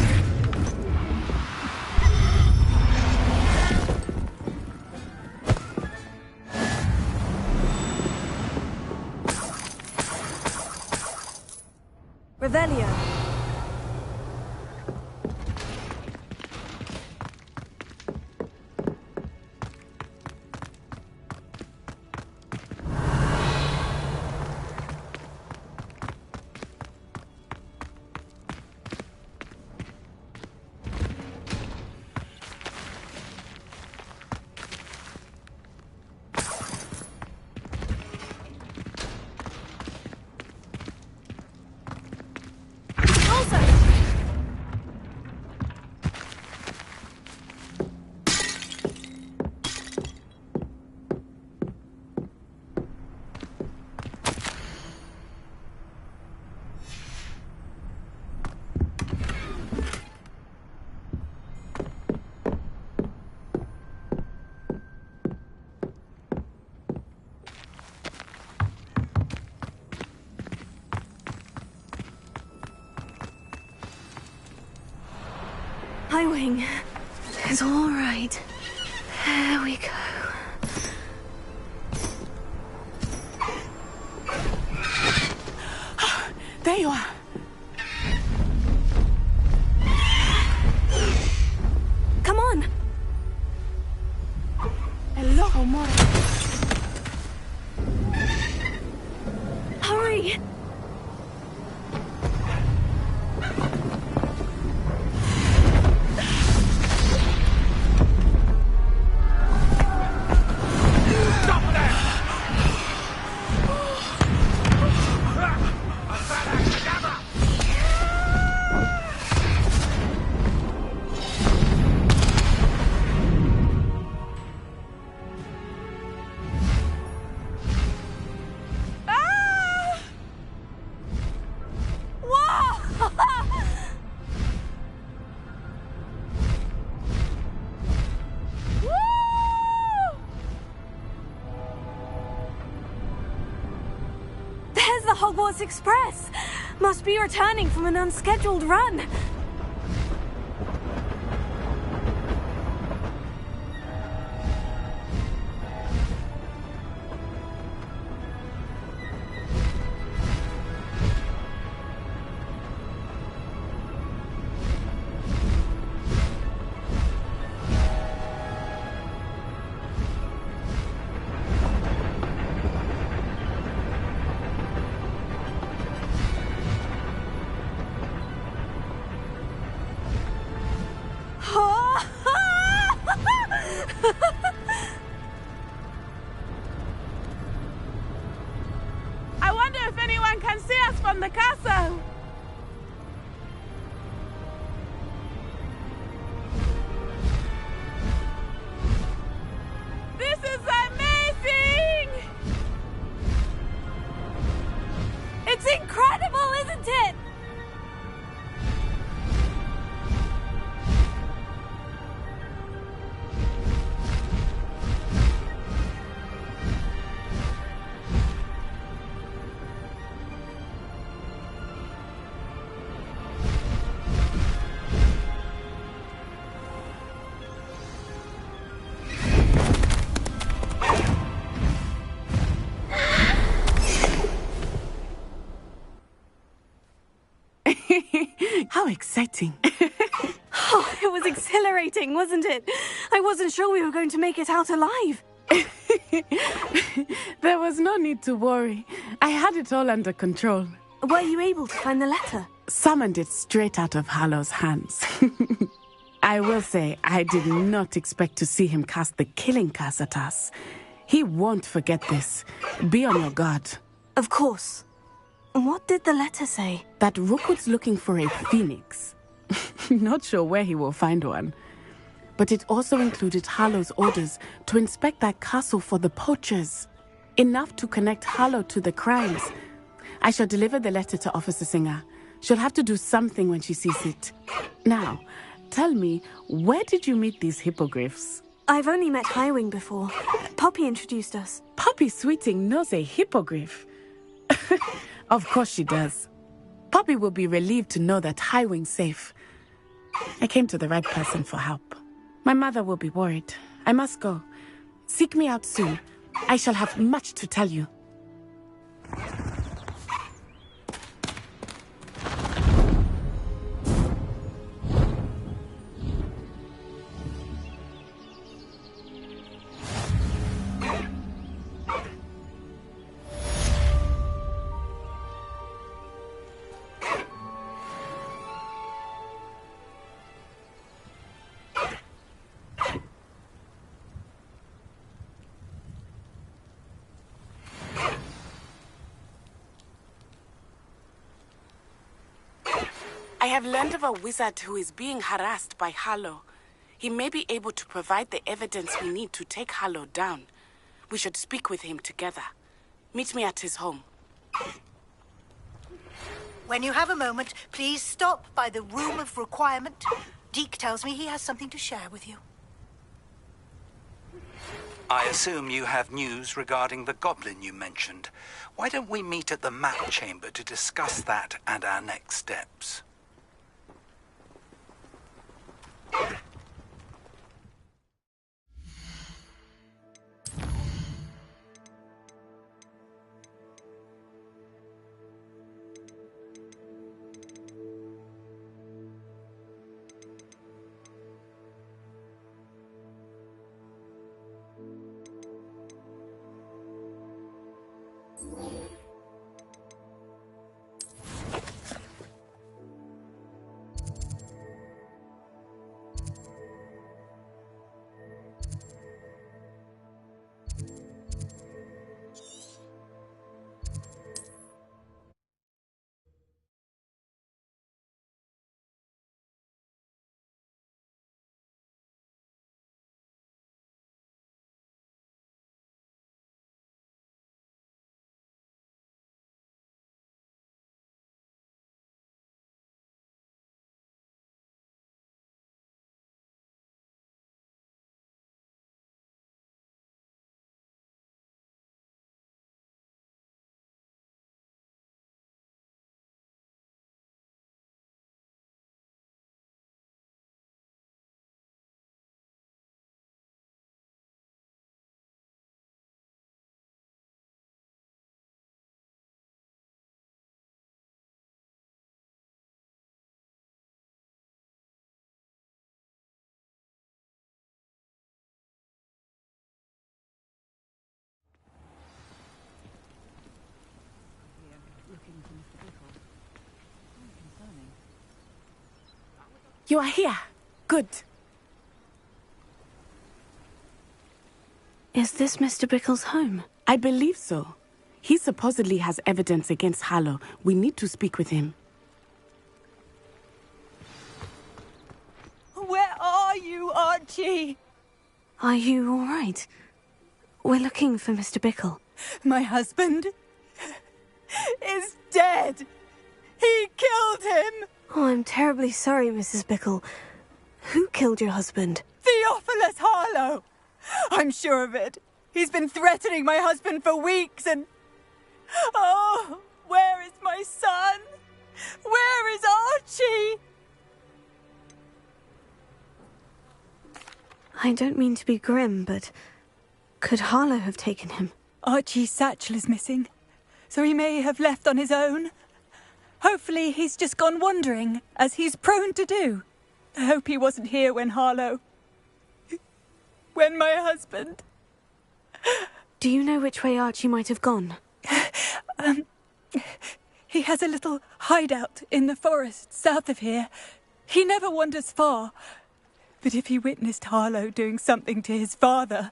[SPEAKER 1] Revelio. Highwing. It's all right. There we go.
[SPEAKER 3] There you are.
[SPEAKER 1] Come on.
[SPEAKER 3] Hello, Omora.
[SPEAKER 1] Hurry. There's the Hogwarts Express! Must be returning from an unscheduled run.
[SPEAKER 3] I wonder if anyone can see us from the castle. This is amazing!
[SPEAKER 1] It's incredible, isn't it?
[SPEAKER 3] How exciting.
[SPEAKER 1] Oh, it was exhilarating, wasn't it? I wasn't sure we were going to make it out alive.
[SPEAKER 3] There was no need to worry. I had it all under control.
[SPEAKER 1] Were you able to find the letter?
[SPEAKER 3] Summoned it straight out of Hallow's hands. I will say, I did not expect to see him cast the killing curse at us. He won't forget this. Be on your guard.
[SPEAKER 1] Of course. What did the letter say?
[SPEAKER 3] That Rookwood's looking for a phoenix. Not sure where he will find one. But it also included Harlow's orders to inspect that castle for the poachers. Enough to connect Harlow to the crimes. I shall deliver the letter to Officer Singer. She'll have to do something when she sees it. Now, tell me, where did you meet these hippogriffs?
[SPEAKER 1] I've only met Highwing before. Poppy introduced us.
[SPEAKER 3] Poppy Sweeting knows a hippogriff. Of course she does. Poppy will be relieved to know that Highwing's safe. I came to the right person for help. My mother will be worried. I must go. Seek me out soon. I shall have much to tell you. I have learned of a wizard who is being harassed by Harlow. He may be able to provide the evidence we need to take Harlow down. We should speak with him together. Meet me at his home.
[SPEAKER 9] When you have a moment, please stop by the Room of Requirement. Deke tells me he has something to share with you.
[SPEAKER 10] I assume you have news regarding the goblin you mentioned. Why don't we meet at the map chamber to discuss that and our next steps?
[SPEAKER 3] You are here. Good.
[SPEAKER 1] Is this Mr. Bickle's home?
[SPEAKER 3] I believe so. He supposedly has evidence against Harlow. We need to speak with him.
[SPEAKER 2] Where are you, Archie?
[SPEAKER 1] Are you all right? We're looking for Mr. Bickle.
[SPEAKER 2] My husband is dead. He killed him.
[SPEAKER 1] Oh, I'm terribly sorry, Mrs. Bickle. Who killed your husband?
[SPEAKER 2] Theophilus Harlow. I'm sure of it. He's been threatening my husband for weeks and... Oh, where is my son? Where is Archie?
[SPEAKER 1] I don't mean to be grim, but could Harlow have taken him?
[SPEAKER 2] Archie's satchel is missing, so he may have left on his own. Hopefully he's just gone wandering, as he's prone to do. I hope he wasn't here when when my husband...
[SPEAKER 1] Do you know which way Archie might have gone?
[SPEAKER 2] He has a little hideout in the forest south of here. He never wanders far. But if he witnessed Harlow doing something to his father,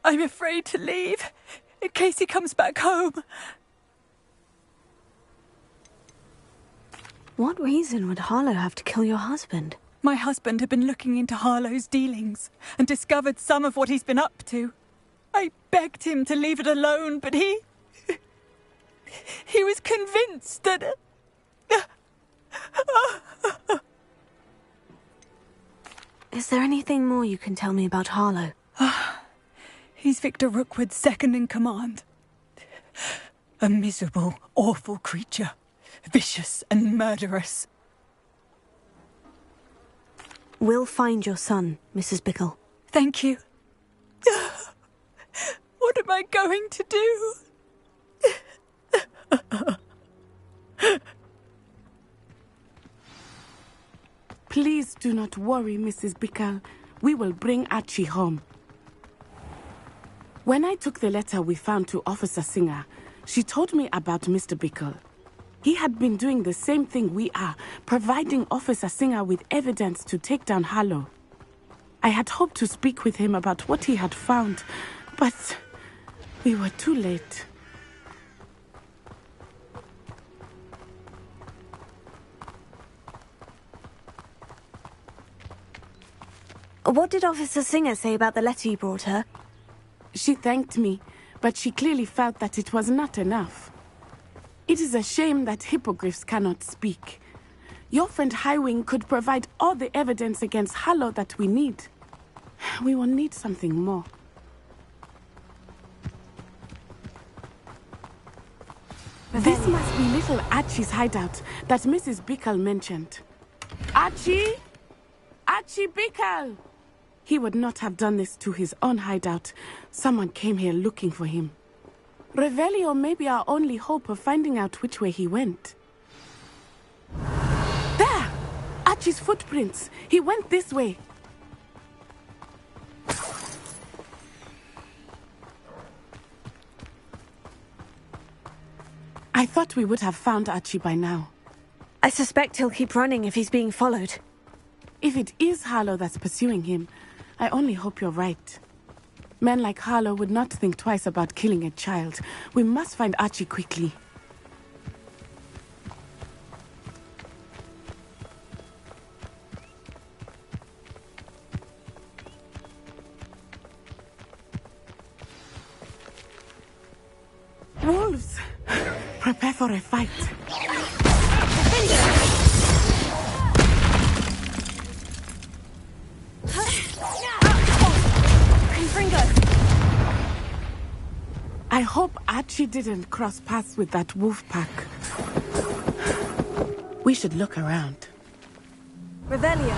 [SPEAKER 2] I'm afraid to leave, in case he comes back home.
[SPEAKER 1] What reason would Harlow have to kill your husband?
[SPEAKER 2] My husband had been looking into Harlow's dealings and discovered some of what he's been up to. I begged him to leave it alone, but he was convinced that...
[SPEAKER 1] Is there anything more you can tell me about Harlow?
[SPEAKER 2] He's Victor Rookwood's second in command. A miserable, awful creature. Vicious and murderous.
[SPEAKER 1] We'll find your son, Mrs. Bickle.
[SPEAKER 2] Thank you. What am I going to do?
[SPEAKER 3] Please do not worry, Mrs. Bickle. We will bring Archie home. When I took the letter we found to Officer Singer, she told me about Mr. Bickle. He had been doing the same thing we are, providing Officer Singer with evidence to take down Harlow. I had hoped to speak with him about what he had found, but we were too late.
[SPEAKER 1] What did Officer Singer say about the letter you brought her?
[SPEAKER 3] She thanked me, but she clearly felt that it was not enough. It is a shame that hippogriffs cannot speak. Your friend Highwing could provide all the evidence against Harlow that we need. We will need something more. This must be little Archie's hideout that Mrs. Bickle mentioned. Archie? Archie Bickle! He would not have done this to his own hideout. Someone came here looking for him. Revelio may be our only hope of finding out which way he went. There! Archie's footprints. He went this way. I thought we would have found Archie by now.
[SPEAKER 1] I suspect he'll keep running if he's being followed.
[SPEAKER 3] If it is Harlow that's pursuing him, I only hope you're right. Men like Harlow would not think twice about killing a child. We must find Archie quickly. Wolves! Prepare for a fight. I hope Archie didn't cross paths with that wolf pack. We should look around.
[SPEAKER 1] Revelio.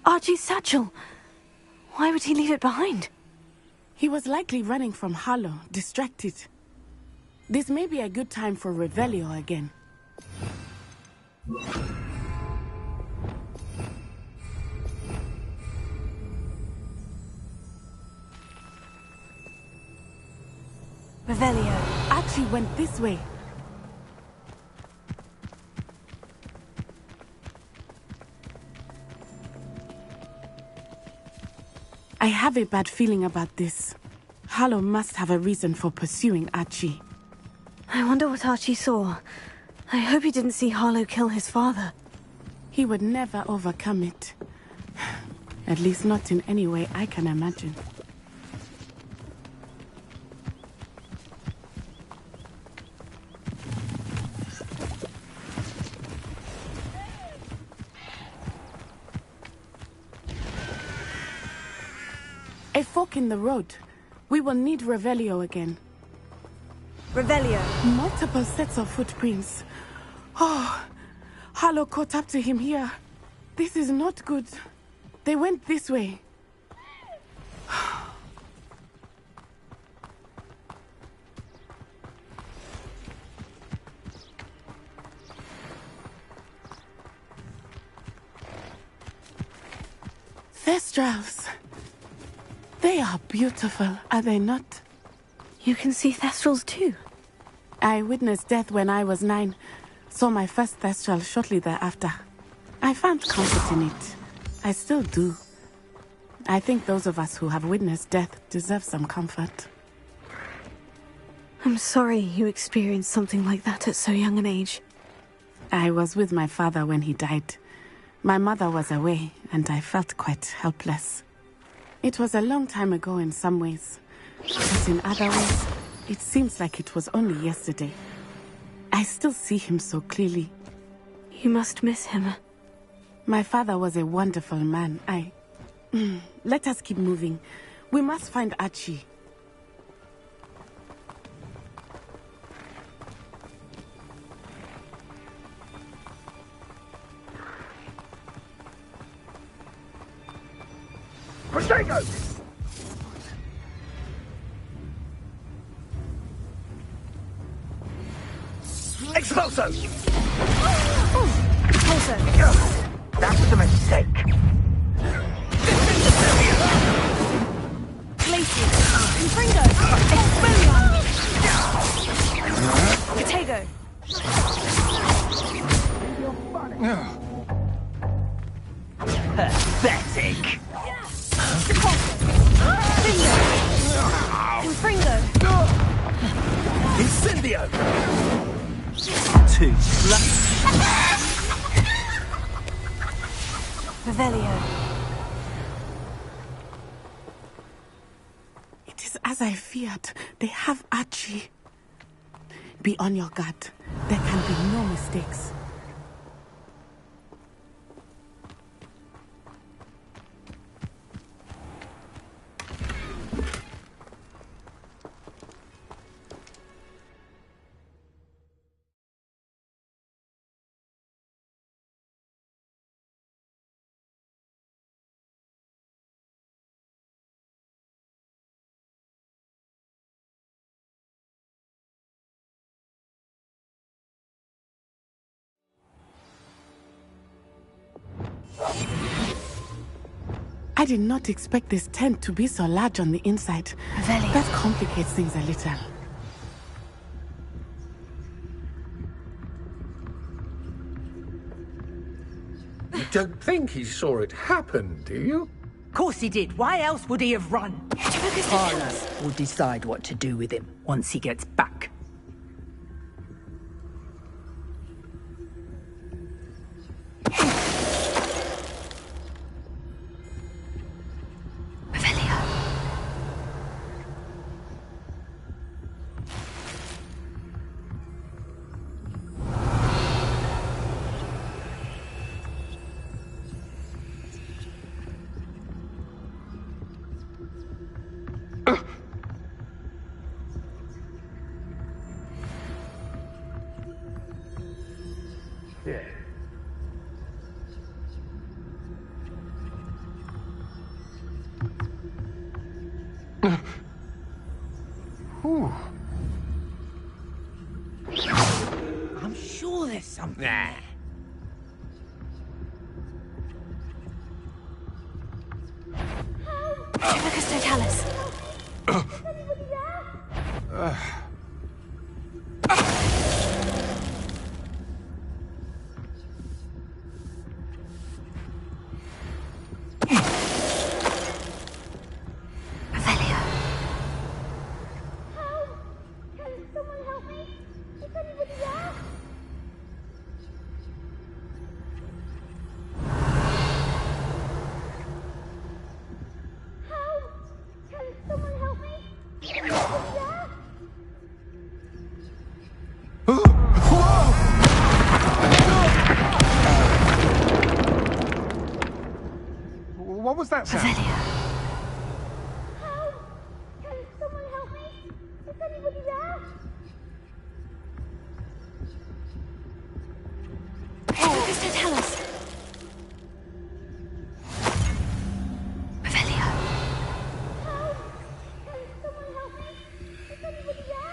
[SPEAKER 1] Archie's satchel. Why would he leave it behind?
[SPEAKER 3] He was likely running from Harlow, distracted. This may be a good time for Revelio again.
[SPEAKER 1] Revelio.
[SPEAKER 3] Archie went this way. I have a bad feeling about this. Harlow must have a reason for pursuing Archie.
[SPEAKER 1] I wonder what Archie saw. I hope he didn't see Harlow kill his father.
[SPEAKER 3] He would never overcome it. At least not in any way I can imagine. A fork in the road. We will need Revelio again.
[SPEAKER 1] Revelio.
[SPEAKER 3] Multiple sets of footprints. Oh, Harlow caught up to him here. This is not good. They went this way. Thestrals. They are beautiful, are they not?
[SPEAKER 1] You can see Thestrals too.
[SPEAKER 3] I witnessed death when I was 9. Saw my first Thestral shortly thereafter. I found comfort in it. I still do. I think those of us who have witnessed death deserve some comfort.
[SPEAKER 1] I'm sorry you experienced something like that at so young an age.
[SPEAKER 3] I was with my father when he died. My mother was away, and I felt quite helpless. It was a long time ago in some ways, but in other ways, it seems like it was only yesterday. I still see him so clearly.
[SPEAKER 1] You must miss him.
[SPEAKER 3] My father was a wonderful man. Let us keep moving. We must find Archie.
[SPEAKER 4] Protego! Expulso! That was a mistake.
[SPEAKER 1] Glacius. Confringo. Expelliarmus. Protego.
[SPEAKER 4] Pathetic.
[SPEAKER 1] Confringo.
[SPEAKER 4] Incendio! Too blunt.
[SPEAKER 1] Revelio.
[SPEAKER 3] It is as I feared. They have Archie. Be on your guard. There can be no mistakes. I did not expect this tent to be so large on the inside.
[SPEAKER 1] Revelio.
[SPEAKER 3] That complicates things a little.
[SPEAKER 11] You don't think he saw it happen, do you?
[SPEAKER 12] Of course he did. Why else would he have run?
[SPEAKER 9] Harlow will decide what to do with him once he gets back.
[SPEAKER 11] Yeah.
[SPEAKER 12] I'm sure there's something.
[SPEAKER 1] Typicus totalis.
[SPEAKER 13] someone help me? Is anybody there? Help! Can someone help me? Is anybody there?
[SPEAKER 11] What was that sound?
[SPEAKER 13] Help! Can someone help me? Is anybody there?
[SPEAKER 1] Focus to tell us. Revelio.
[SPEAKER 13] Help! Can someone help me? Is anybody there?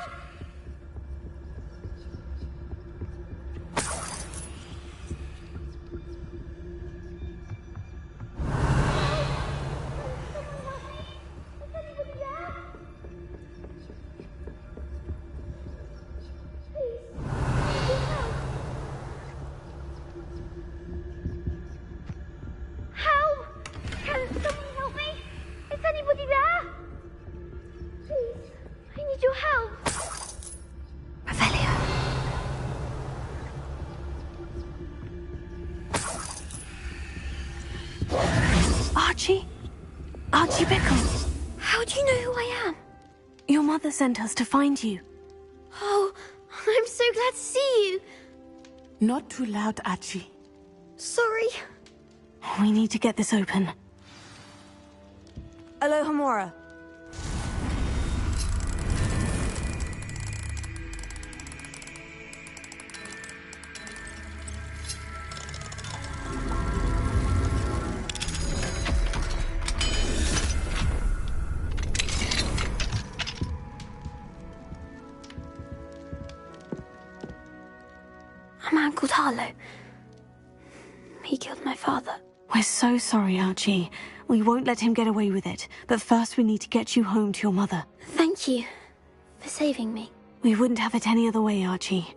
[SPEAKER 1] Archie Bickle.
[SPEAKER 5] How do you know who I am?
[SPEAKER 1] Your mother sent us to find you.
[SPEAKER 5] Oh, I'm so glad to see you.
[SPEAKER 3] Not too loud, Archie.
[SPEAKER 5] Sorry.
[SPEAKER 1] We need to get this open. Alohomora.
[SPEAKER 5] A man called Harlow. He killed my father.
[SPEAKER 1] We're so sorry, Archie. We won't let him get away with it. But first we need to get you home to your mother.
[SPEAKER 5] Thank you for saving me.
[SPEAKER 1] We wouldn't have it any other way, Archie.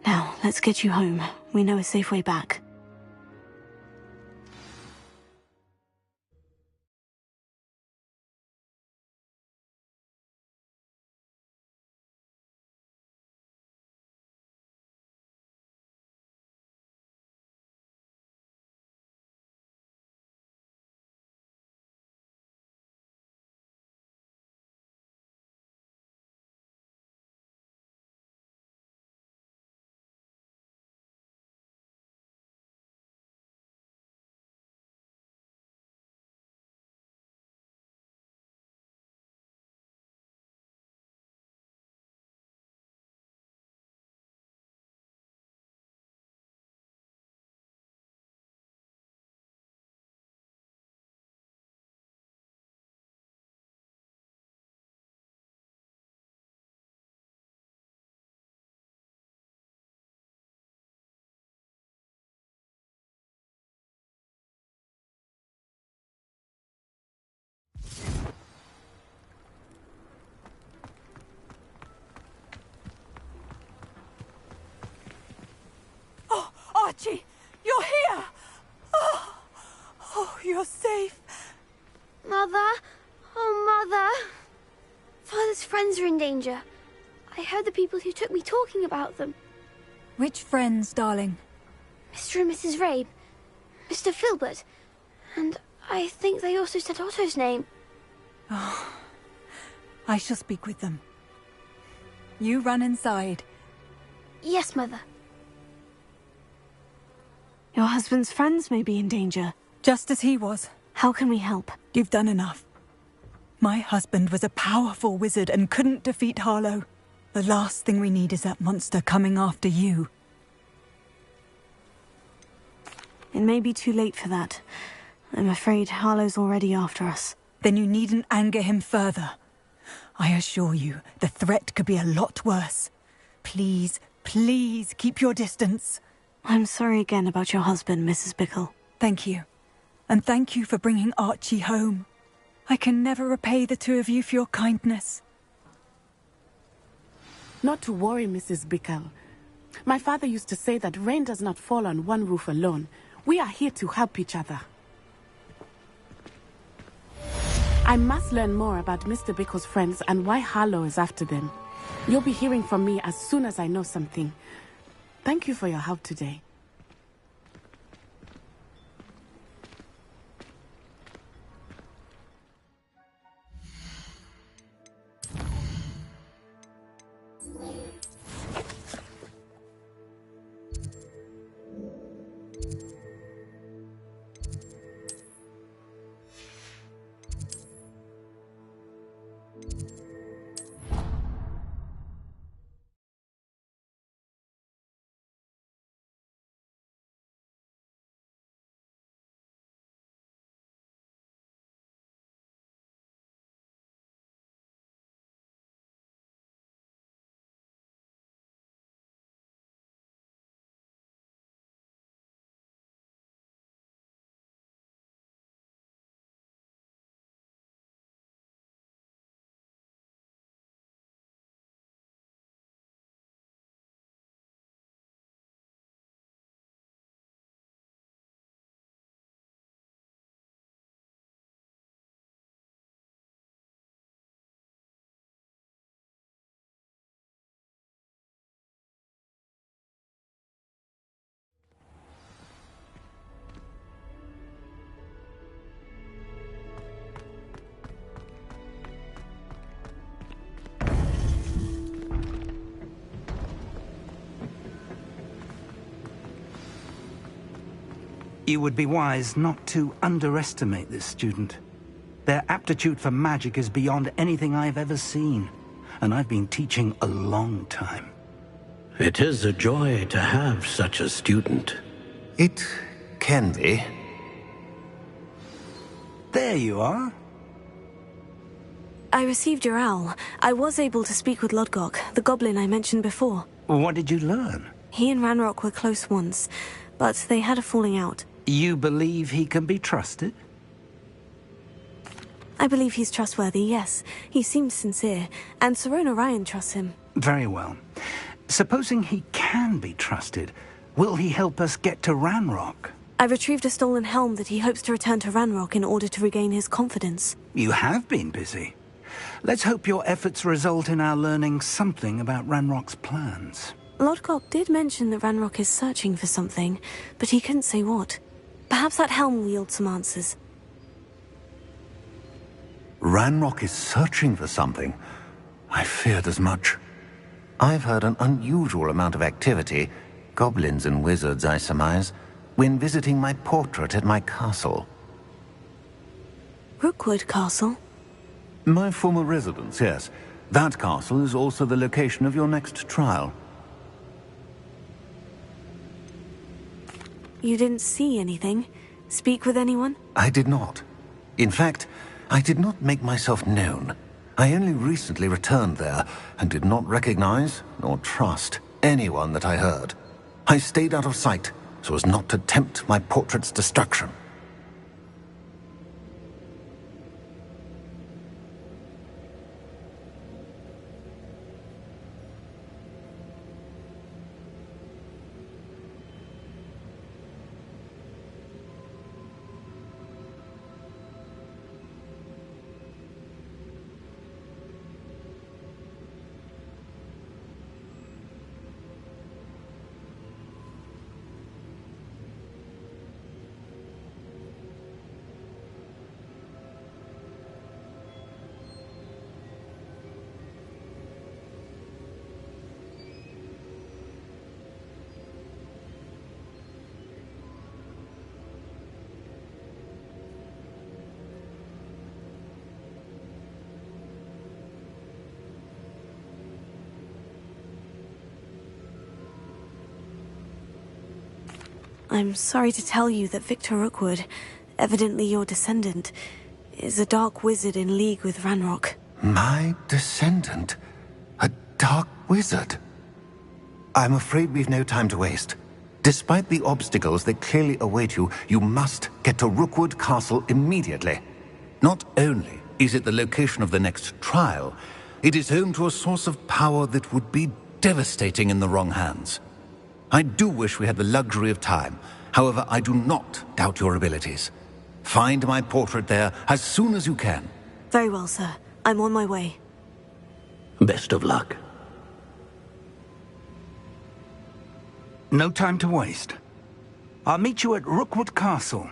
[SPEAKER 1] Now, let's get you home. We know a safe way back.
[SPEAKER 2] Archie, you're here! Oh, you're safe.
[SPEAKER 5] Mother? Oh, Mother. Father's friends are in danger. I heard the people who took me talking about them.
[SPEAKER 2] Which friends, darling?
[SPEAKER 5] Mr. and Mrs. Rabe, Mr. Filbert, and I think they also said Otto's name.
[SPEAKER 2] Oh, I shall speak with them. You run inside.
[SPEAKER 5] Yes, Mother.
[SPEAKER 1] Your husband's friends may be in danger.
[SPEAKER 2] Just as he was.
[SPEAKER 1] How can we help?
[SPEAKER 2] You've done enough. My husband was a powerful wizard and couldn't defeat Harlow. The last thing we need is that monster coming after you.
[SPEAKER 1] It may be too late for that. I'm afraid Harlow's already after us.
[SPEAKER 2] Then you needn't anger him further. I assure you, the threat could be a lot worse. Please, please keep your distance.
[SPEAKER 1] I'm sorry again about your husband, Mrs. Bickle.
[SPEAKER 2] Thank you. And thank you for bringing Archie home. I can never repay the two of you for your kindness.
[SPEAKER 3] Not to worry, Mrs. Bickle. My father used to say that rain does not fall on one roof alone. We are here to help each other. I must learn more about Mr. Bickle's friends and why Harlow is after them. You'll be hearing from me as soon as I know something. Thank you for your help today.
[SPEAKER 10] You would be wise not to underestimate this student. Their aptitude for magic is beyond anything I've ever seen, and I've been teaching a long time.
[SPEAKER 4] It is a joy to have such a student.
[SPEAKER 14] It can be.
[SPEAKER 10] There you are.
[SPEAKER 1] I received your owl. I was able to speak with Lodgok, the goblin I mentioned before.
[SPEAKER 10] What did you learn?
[SPEAKER 1] He and Ranrock were close once, but they had a falling out.
[SPEAKER 10] You believe he can be trusted?
[SPEAKER 1] I believe he's trustworthy, yes. He seems sincere, and Sirona Ryan trusts him.
[SPEAKER 10] Very well. Supposing he can be trusted, will he help us get to Ranrock?
[SPEAKER 1] I retrieved a stolen helm that he hopes to return to Ranrock in order to regain his confidence.
[SPEAKER 10] You have been busy. Let's hope your efforts result in our learning something about Ranrock's plans.
[SPEAKER 1] Lodgok did mention that Ranrock is searching for something, but he couldn't say what. Perhaps that helm will yield some answers.
[SPEAKER 14] Ranrock is searching for something. I feared as much. I've heard an unusual amount of activity, goblins and wizards, I surmise, when visiting my portrait at my castle.
[SPEAKER 1] Rookwood Castle?
[SPEAKER 14] My former residence, yes. That castle is also the location of your next trial.
[SPEAKER 1] You didn't see anything? Speak with anyone?
[SPEAKER 14] I did not. In fact, I did not make myself known. I only recently returned there, and did not recognize, nor trust, anyone that I heard. I stayed out of sight, so as not to tempt my portrait's destruction.
[SPEAKER 1] I'm sorry to tell you that Victor Rookwood, evidently your descendant, is a dark wizard in league with Ranrock.
[SPEAKER 14] My descendant? A dark wizard? I'm afraid we've no time to waste. Despite the obstacles that clearly await you, you must get to Rookwood Castle immediately. Not only is it the location of the next trial, it is home to a source of power that would be devastating in the wrong hands. I do wish we had the luxury of time. However, I do not doubt your abilities. Find my portrait there as soon as you can.
[SPEAKER 1] Very well, sir. I'm on my way.
[SPEAKER 4] Best of luck.
[SPEAKER 10] No time to waste. I'll meet you at Rookwood Castle.